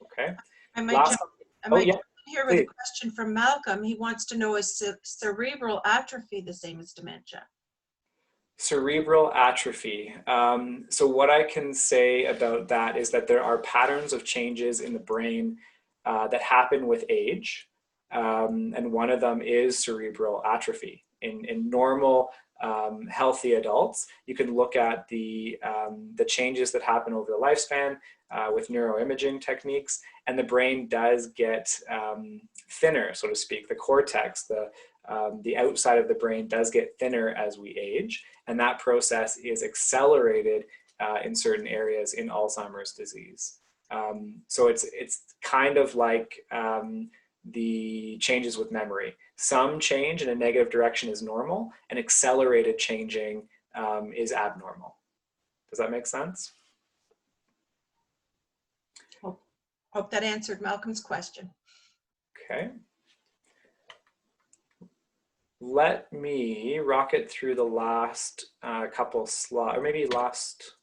okay? I might jump in here with please. a question from Malcolm. He wants to know, is cerebral atrophy the same as dementia? Cerebral atrophy. So what I can say about that is that there are patterns of changes in the brain that happen with age. And one of them is cerebral atrophy. In normal, healthy adults, you can look at the changes that happen over the lifespan with neuroimaging techniques, and the brain does get thinner, so to speak. The cortex, the outside of the brain does get thinner as we age, and that process is accelerated in certain areas in Alzheimer's disease. So it's kind of like the changes with memory. Some change in a negative direction is normal, and accelerated changing is abnormal. Does that make sense? Hope that answered Malcolm's question. Okay. Let me rocket through the last couple slides, or maybe last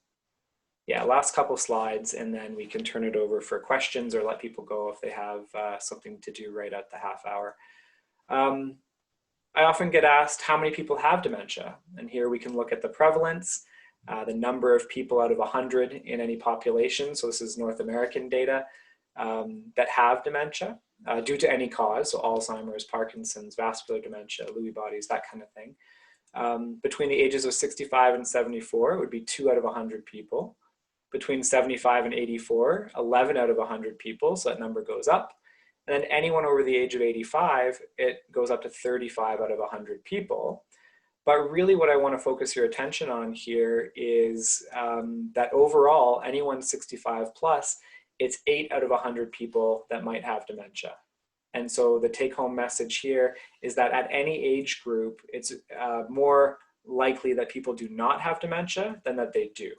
couple slides, and then we can turn it over for questions or let people go if they have something to do right at the half hour. I often get asked how many people have dementia, and here we can look at the prevalence, the number of people out of 100 in any population. So this is North American data that have dementia due to any cause, so Alzheimer's, Parkinson's, vascular dementia, Lewy bodies, that kind of thing. Between the ages of 65 and 74, it would be 2 out of 100 people. Between 75 and 84, 11 out of 100 people, so that number goes up. And then anyone over the age of 85, it goes up to 35 out of 100 people. But really what I want to focus your attention on here is that overall, anyone 65 plus, it's 8 out of 100 people that might have dementia. And so the take-home message here is that at any age group, it's more likely that people do not have dementia than that they do.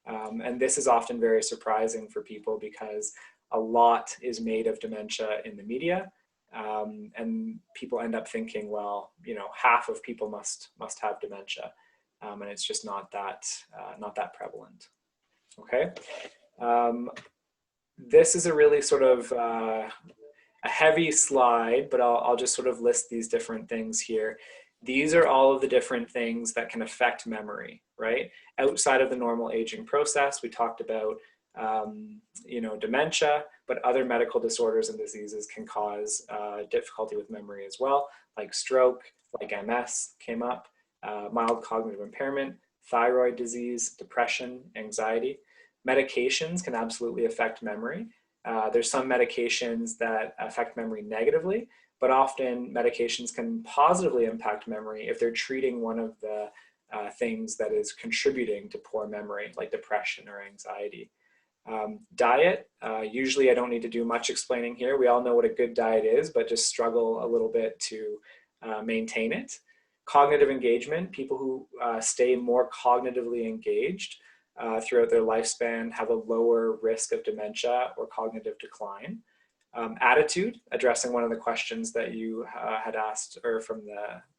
And this is often very surprising for people because a lot is made of dementia in the media, and people end up thinking, well, you know, half of people must have dementia, and it's just not that prevalent. Okay, this is a really sort of a heavy slide, but I'll just sort of list these different things here. These are all of the different things that can affect memory, right? Outside of the normal aging process, we talked about, you know, dementia, but other medical disorders and diseases can cause difficulty with memory as well, like stroke, like MS came up, mild cognitive impairment, thyroid disease, depression, anxiety. Medications can absolutely affect memory. There's some medications that affect memory negatively, but often medications can positively impact memory if they're treating one of the things that is contributing to poor memory, like depression or anxiety. Diet, usually I don't need to do much explaining here. We all know what a good diet is, but just struggle a little bit to maintain it. Cognitive engagement, people who stay more cognitively engaged throughout their lifespan have a lower risk of dementia or cognitive decline. Attitude, addressing one of the questions that you had asked, or from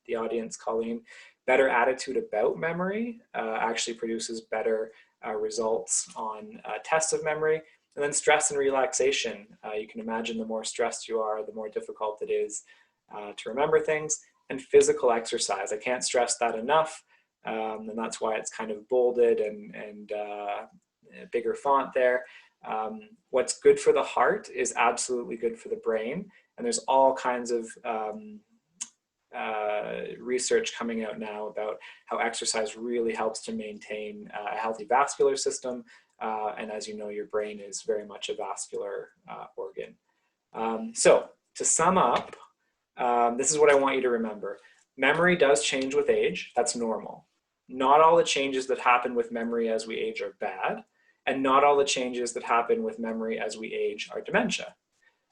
the audience, Colleen, better attitude about memory actually produces better results on tests of memory. And then stress and relaxation. You can imagine the more stressed you are, the more difficult it is to remember things, and physical exercise. I can't stress that enough, and that's why it's kind of bolded and bigger font there. What's good for the heart is absolutely good for the brain, and there's all kinds of research coming out now about how exercise really helps to maintain a healthy vascular system, and as you know, your brain is very much a vascular organ. So to sum up, this is what I want you to remember. Memory does change with age. That's normal. Not all the changes that happen with memory as we age are bad, and not all the changes that happen with memory as we age are dementia.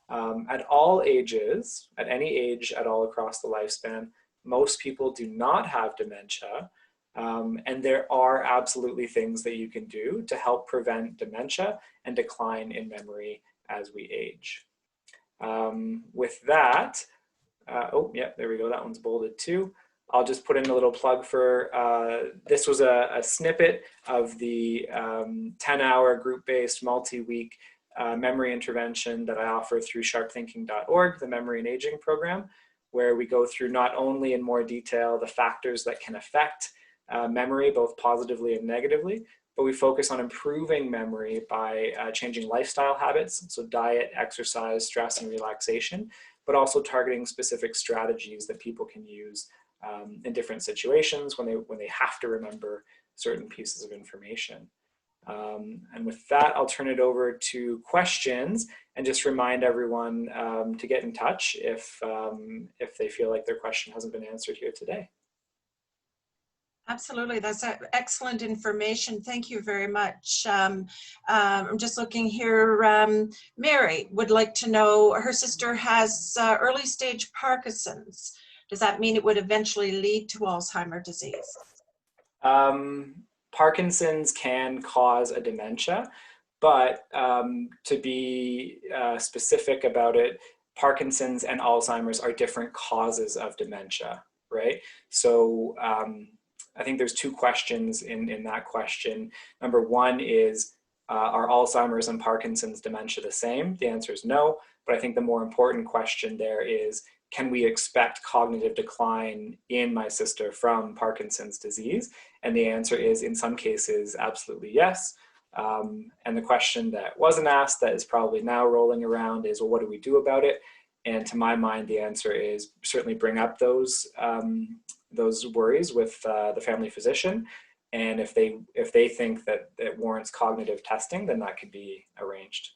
At all ages, at any age at all across the lifespan, most people do not have dementia, and there are absolutely things that you can do to help prevent dementia and decline in memory as we age. With that, oh yeah, there we go, that one's bolded too. I'll just put in a little plug for, this was a snippet of the 10-hour group-based multi-week memory intervention that I offer through sharpthinking.org, the Memory and Aging program, where we go through not only in more detail the factors that can affect memory, both positively and negatively, but we focus on improving memory by changing lifestyle habits, so diet, exercise, stress, and relaxation, but also targeting specific strategies that people can use in different situations when they have to remember certain pieces of information. And with that, I'll turn it over to questions and just remind everyone to get in touch if they feel like their question hasn't been answered here today. Absolutely, that's excellent information. Thank you very much. I'm just looking here. Mary would like to know, her sister has early stage Parkinson's. Does that mean it would eventually lead to Alzheimer's disease? Parkinson's can cause a dementia, but to be specific about it, Parkinson's and Alzheimer's are different causes of dementia, right? So I think there's two questions in that question. Number one is, are Alzheimer's and Parkinson's dementia the same? The answer is no, but I think the more important question there is, can we expect cognitive decline in my sister from Parkinson's disease? And the answer is, in some cases, absolutely yes. And the question that wasn't asked that is probably now rolling around is, well, what do we do about it? And to my mind, the answer is certainly bring up those worries with the family physician. And if they think that it warrants cognitive testing, then that could be arranged.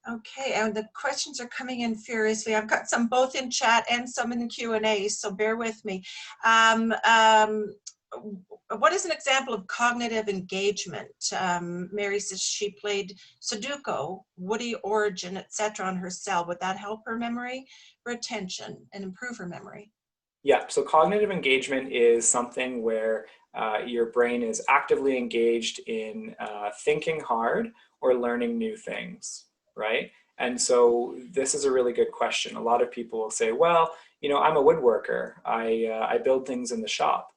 Okay, and the questions are coming in furiously. I've got some both in chat and some in the Q&A, so bear with me. What is an example of cognitive engagement? Mary says she played Sudoku, Woody Origin, etc. on her cell. Would that help her memory, retention, and improve her memory? Yeah, so cognitive engagement is something where your brain is actively engaged in thinking hard or learning new things, right? And so this is a really good question. A lot of people will say, well, you know, I'm a woodworker. I build things in the shop.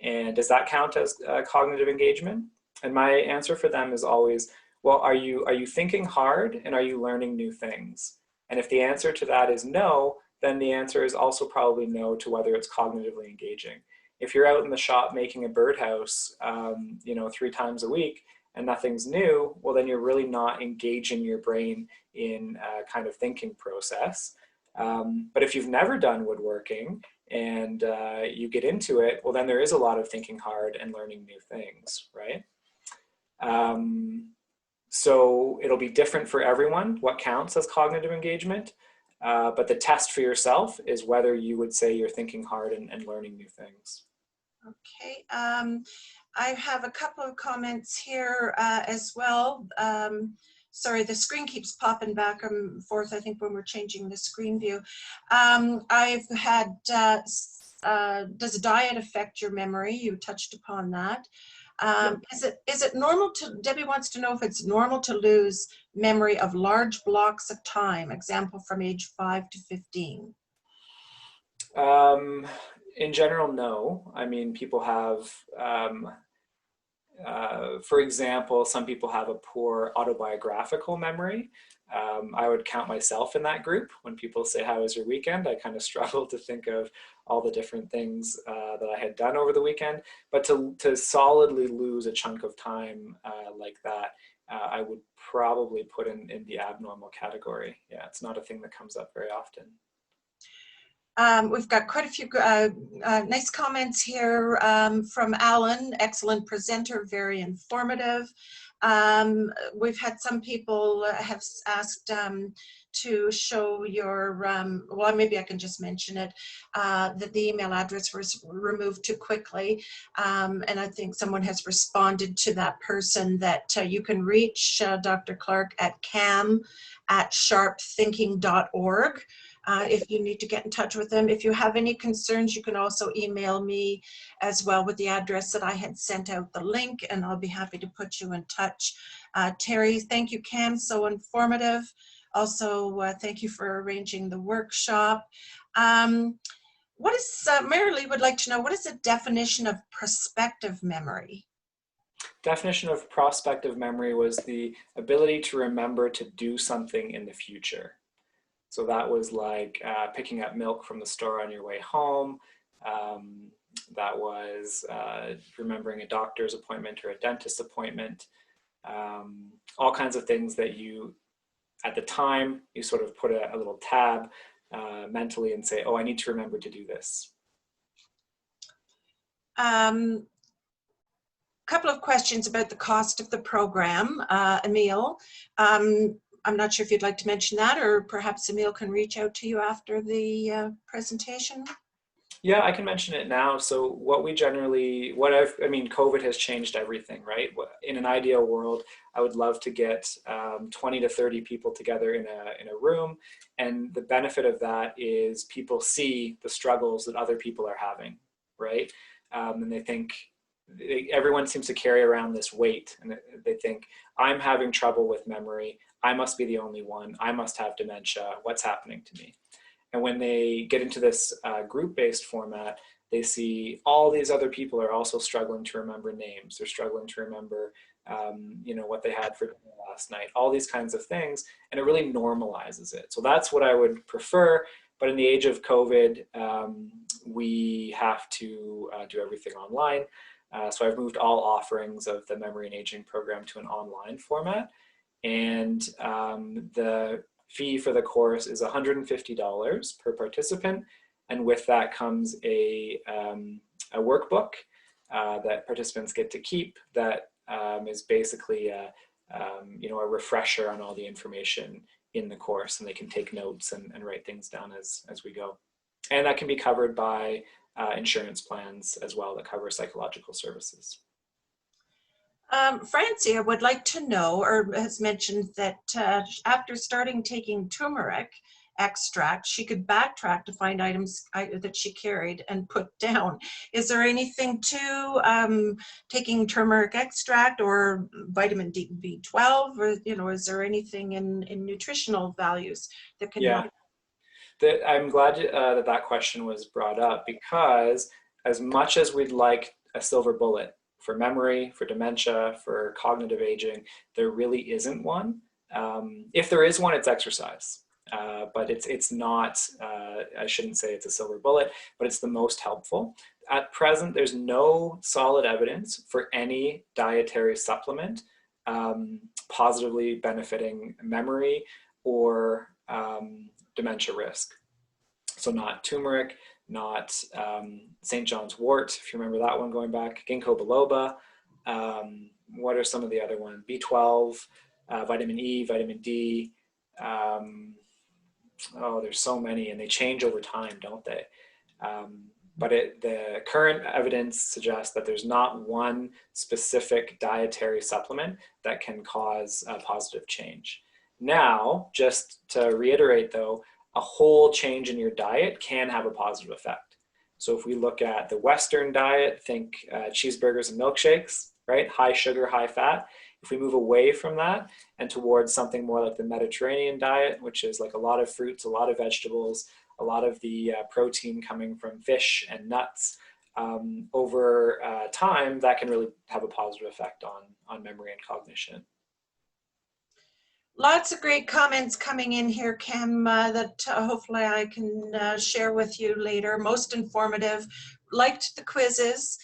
And does that count as cognitive engagement? And my answer for them is always, well, are you thinking hard and are you learning new things? And if the answer to that is no, then the answer is also probably no to whether it's cognitively engaging. If you're out in the shop making a birdhouse, you know, 3 times a week and nothing's new, well, then you're really not engaging your brain in a kind of thinking process. But if you've never done woodworking and you get into it, well, then there is a lot of thinking hard and learning new things, right? So it'll be different for everyone what counts as cognitive engagement. But the test for yourself is whether you would say you're thinking hard and learning new things. Okay, I have a couple of comments here as well. Sorry, the screen keeps popping back and forth, I think, when we're changing the screen view. I've had, does diet affect your memory? You touched upon that. Is it normal to, Debbie wants to know if it's normal to lose memory of large blocks of time, example from age 5 to 15? In general, no. I mean, people have For example, some people have a poor autobiographical memory. I would count myself in that group. When people say, how was your weekend? I kind of struggle to think of all the different things that I had done over the weekend. But to solidly lose a chunk of time like that, I would probably put in the abnormal category. Yeah, it's not a thing that comes up very often. We've got quite a few nice comments here from Alan. Excellent presenter, very informative. We've had some people have asked to show your, well, maybe I can just mention it, that the email address was removed too quickly. And I think someone has responded to that person that you can reach Dr. Clark at cam@sharpthinking.org. If you need to get in touch with them. If you have any concerns, you can also email me as well with the address that I had sent out the link, and I'll be happy to put you in touch. Terry, thank you, Cam, so informative. Also, thank you for arranging the workshop. What is, Marilee would like to know, what is the definition of prospective memory? Definition of prospective memory was the ability to remember to do something in the future. So that was like picking up milk from the store on your way home. That was remembering a doctor's appointment or a dentist appointment. All kinds of things that you, at the time, you sort of put a little tab mentally and say, oh, I need to remember to do this. Couple of questions about the cost of the program, Emil. I'm not sure if you'd like to mention that, or perhaps Emil can reach out to you after the presentation. Yeah, I can mention it now. So what we generally, I mean, COVID has changed everything, right? In an ideal world, I would love to get 20 to 30 people together in a room. And the benefit of that is people see the struggles that other people are having, right? And they think, everyone seems to carry around this weight, and they think, I'm having trouble with memory. I must be the only one. I must have dementia. What's happening to me? And when they get into this group-based format, they see all these other people are also struggling to remember names. They're struggling to remember, what they had for dinner last night, all these kinds of things, and it really normalizes it. So that's what I would prefer. But in the age of COVID, we have to do everything online. So I've moved all offerings of the Memory and Aging program to an online format. And the fee for the course is $150 per participant. And with that comes a workbook that participants get to keep that is basically a refresher on all the information in the course, and they can take notes and write things down as we go. And that can be covered by insurance plans as well that cover psychological services. Francia would like to know, or has mentioned that after starting taking turmeric extract, she could backtrack to find items that she carried and put down. Is there anything to taking turmeric extract or vitamin B12, or is there anything in nutritional values that can help? I'm glad that question was brought up, because as much as we'd like a silver bullet for memory, for dementia, for cognitive aging, there really isn't one. If there is one, it's exercise. But it's not, I shouldn't say it's a silver bullet, but it's the most helpful. At present, there's no solid evidence for any dietary supplement positively benefiting memory or dementia risk. So not turmeric, not St. John's wort, if you remember that one going back, ginkgo biloba. What are some of the other ones? B12, vitamin E, vitamin D. There's so many, and they change over time, don't they? But the current evidence suggests that there's not one specific dietary supplement that can cause a positive change. Now, just to reiterate though, a whole change in your diet can have a positive effect. So if we look at the Western diet, think cheeseburgers and milkshakes, right? High sugar, high fat. If we move away from that and towards something more like the Mediterranean diet, which is like a lot of fruits, a lot of vegetables, a lot of the protein coming from fish and nuts, over time, that can really have a positive effect on memory and cognition. Lots of great comments coming in here, Kim, that hopefully I can share with you later. Most informative. Liked the quizzes.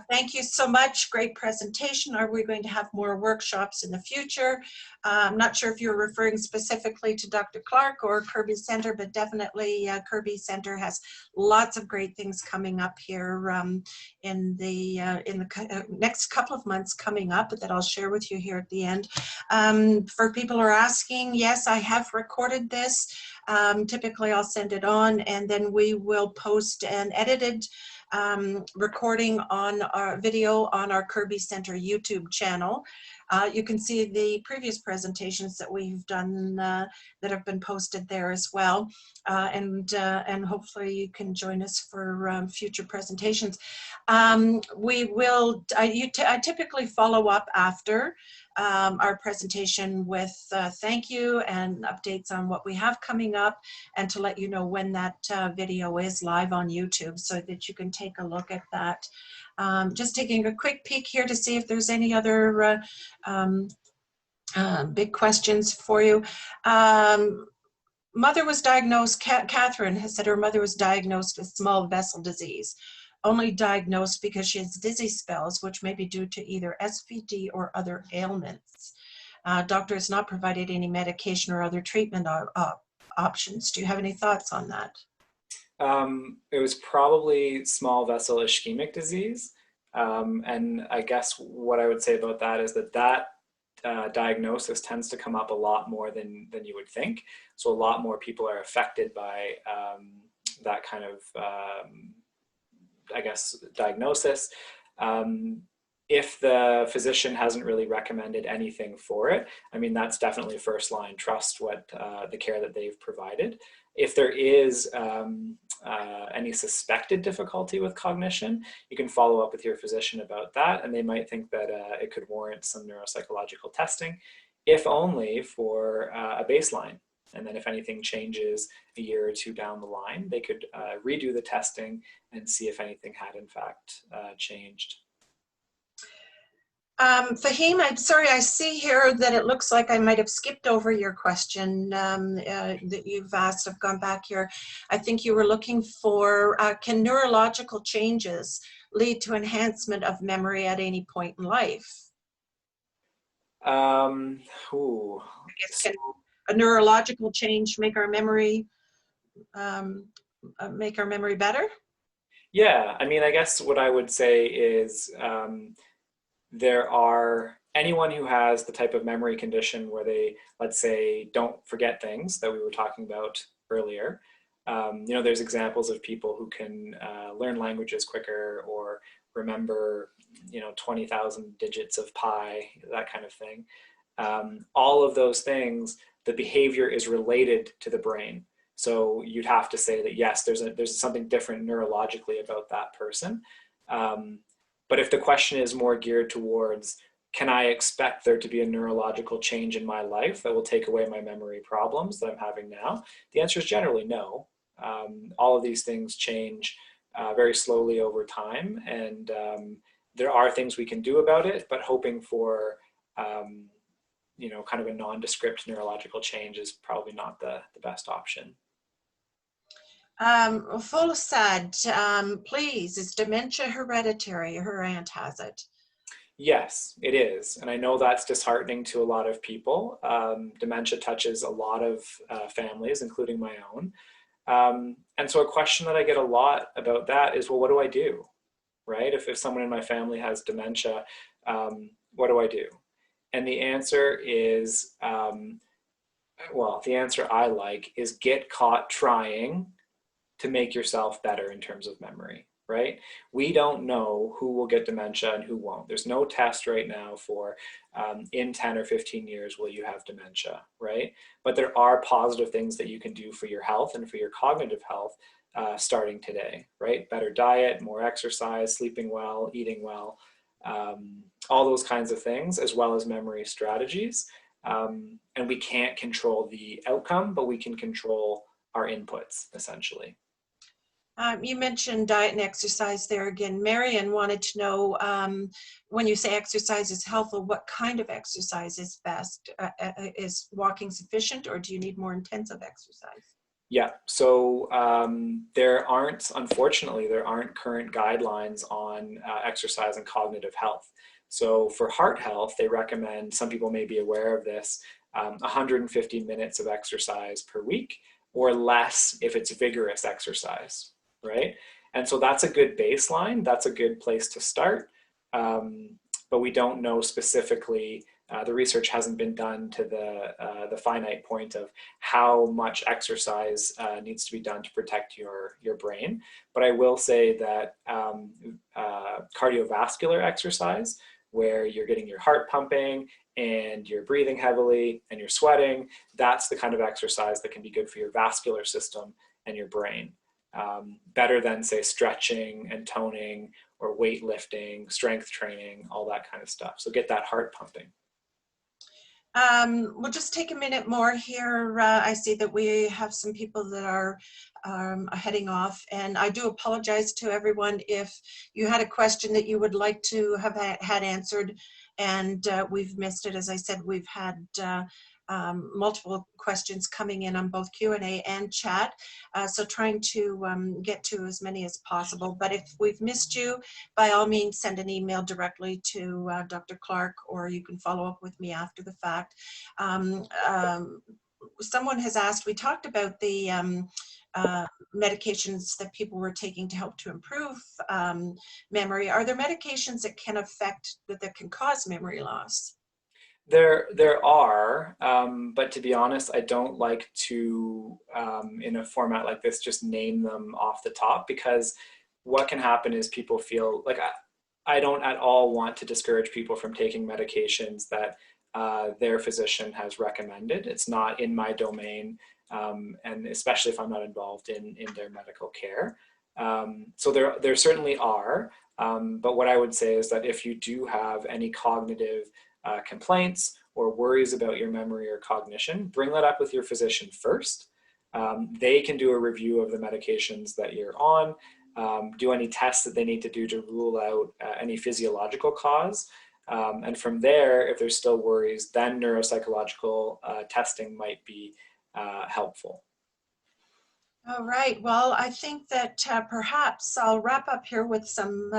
Thank you so much. Great presentation. Are we going to have more workshops in the future? I'm not sure if you're referring specifically to Dr. Clark or Kirby Center, but definitely Kirby Center has lots of great things coming up here in the next couple of months coming up that I'll share with you here at the end. For people who are asking, yes, I have recorded this. Typically I'll send it on, and then we will post an edited recording on our video on our Kirby Center YouTube channel. You can see the previous presentations that we've done that have been posted there as well, and hopefully you can join us for future presentations. We will. I typically follow up after our presentation with thank you and updates on what we have coming up, and to let you know when that video is live on YouTube so that you can take a look at that. Just taking a quick peek here to see if there's any other big questions for you. Mother was diagnosed, Catherine has said her mother was diagnosed with small vessel disease, only diagnosed because she has dizzy spells, which may be due to either SVD or other ailments. Doctor has not provided any medication or other treatment options. Do you have any thoughts on that? It was probably small vessel ischemic disease. And I guess what I would say about that is that diagnosis tends to come up a lot more than you would think. So a lot more people are affected by that kind of, I guess, diagnosis. If the physician hasn't really recommended anything for it, I mean, that's definitely first line. Trust what the care that they've provided. If there is any suspected difficulty with cognition, you can follow up with your physician about that, and they might think that it could warrant some neuropsychological testing, if only for a baseline. And then if anything changes a year or two down the line, they could redo the testing and see if anything had in fact changed. Fahim, I'm sorry, I see here that it looks like I might have skipped over your question that you've asked. I've gone back here. I think you were looking for, can neurological changes lead to enhancement of memory at any point in life? I guess, can a neurological change make our memory better? Yeah, I mean, I guess what I would say is anyone who has the type of memory condition where they, let's say, don't forget things that we were talking about earlier. You know, there's examples of people who can learn languages quicker or remember, you know, 20,000 digits of pi, that kind of thing. All of those things, the behavior is related to the brain. So you'd have to say that, yes, there's something different neurologically about that person. But if the question is more geared towards, can I expect there to be a neurological change in my life that will take away my memory problems that I'm having now? The answer is generally no. All of these things change very slowly over time, and there are things we can do about it, but hoping for you know, kind of a nondescript neurological change is probably not the best option. Folsad, please, is dementia hereditary? Her aunt has it. Yes, it is. And I know that's disheartening to a lot of people. Dementia touches a lot of families, including my own. And so a question that I get a lot about that is, well, what do I do? Right? If someone in my family has dementia, what do I do? And the answer is, well, the answer I like is get caught trying to make yourself better in terms of memory, right? We don't know who will get dementia and who won't. There's no test right now for in 10 or 15 years will you have dementia, right? But there are positive things that you can do for your health and for your cognitive health starting today, right? Better diet, more exercise, sleeping well, eating well, all those kinds of things, as well as memory strategies. And we can't control the outcome, but we can control our inputs, essentially. You mentioned diet and exercise there again. Marion wanted to know, when you say exercise is helpful, what kind of exercise is best? Is walking sufficient, or do you need more intensive exercise? Yeah, so unfortunately, there aren't current guidelines on exercise and cognitive health. So for heart health, they recommend, some people may be aware of this, 150 minutes of exercise per week or less if it's vigorous exercise, right? And so that's a good baseline. That's a good place to start. Um, but we don't know specifically, the research hasn't been done to the finite point of how much exercise needs to be done to protect your brain. But I will say that cardiovascular exercise, where you're getting your heart pumping and you're breathing heavily and you're sweating, that's the kind of exercise that can be good for your vascular system and your brain. Better than, say, stretching and toning or weightlifting, strength training, all that kind of stuff. So get that heart pumping. We'll just take a minute more here. I see that we have some people that are heading off, and I do apologize to everyone if you had a question that you would like to have had answered and we've missed it. As I said, we've had multiple questions coming in on both Q&A and chat, so trying to get to as many as possible. But if we've missed you, by all means, send an email directly to Dr. Clark, or you can follow up with me after the fact. Someone has asked, we talked about the medications that people were taking to help to improve memory. Are there medications that can that can cause memory loss? There are, but to be honest, I don't like to, in a format like this, just name them off the top, because what can happen is people feel like I don't at all want to discourage people from taking medications that their physician has recommended. It's not in my domain, and especially if I'm not involved in their medical care. So there certainly are, but what I would say is that if you do have any cognitive complaints or worries about your memory or cognition, bring that up with your physician first. They can do a review of the medications that you're on, do any tests that they need to do to rule out any physiological cause. And from there, if there's still worries, then neuropsychological testing might be helpful. All right. Well, I think that perhaps I'll wrap up here with some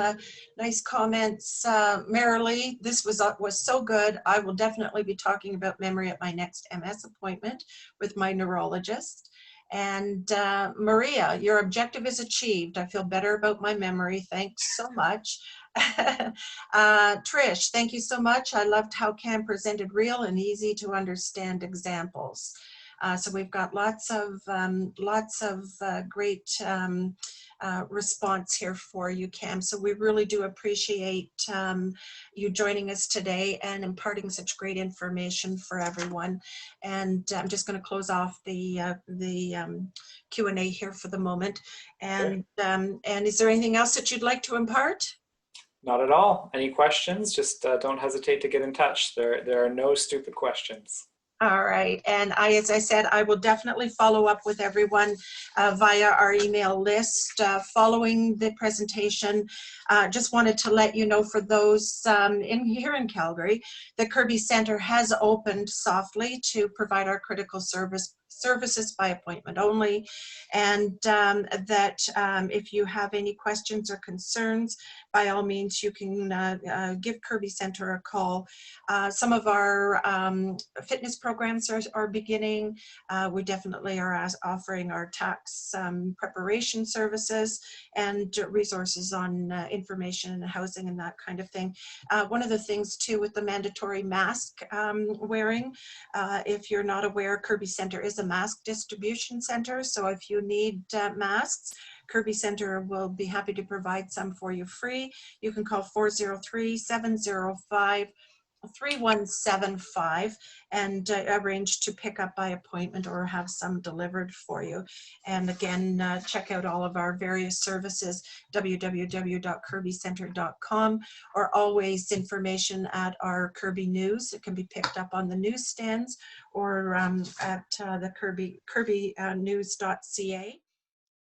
nice comments. Marilee, this was so good. I will definitely be talking about memory at my next MS appointment with my neurologist. And Maria, your objective is achieved. I feel better about my memory. Thanks so much. Trish, thank you so much. I loved how Cam presented real and easy to understand examples. So we've got lots of great response here for you, Cam. So we really do appreciate you joining us today and imparting such great information for everyone. And I'm just going to close off the Q&A here for the moment. And is there anything else that you'd like to impart? Not at all. Any questions? Just don't hesitate to get in touch. There are no stupid questions. All right, and as I said, I will definitely follow up with everyone via our email list following the presentation. Just wanted to let you know, for those here in Calgary, the Kirby Centre has opened softly to provide our critical services by appointment only, and that if you have any questions or concerns, by all means, you can give Kirby Centre a call. Some of our fitness programs are beginning. We definitely are offering our tax preparation services and resources on information and housing and that kind of thing. One of the things too, with the mandatory mask wearing, if you're not aware, Kirby Centre is a mask distribution center. So if you need masks, Kirby Centre will be happy to provide some for you free. You can call 403-705-3175 and arrange to pick up by appointment or have some delivered for you. And again, check out all of our various services, www.kirbycentre.com, or always information at our Kirby News. It can be picked up on the newsstands or at the kirbynews.ca.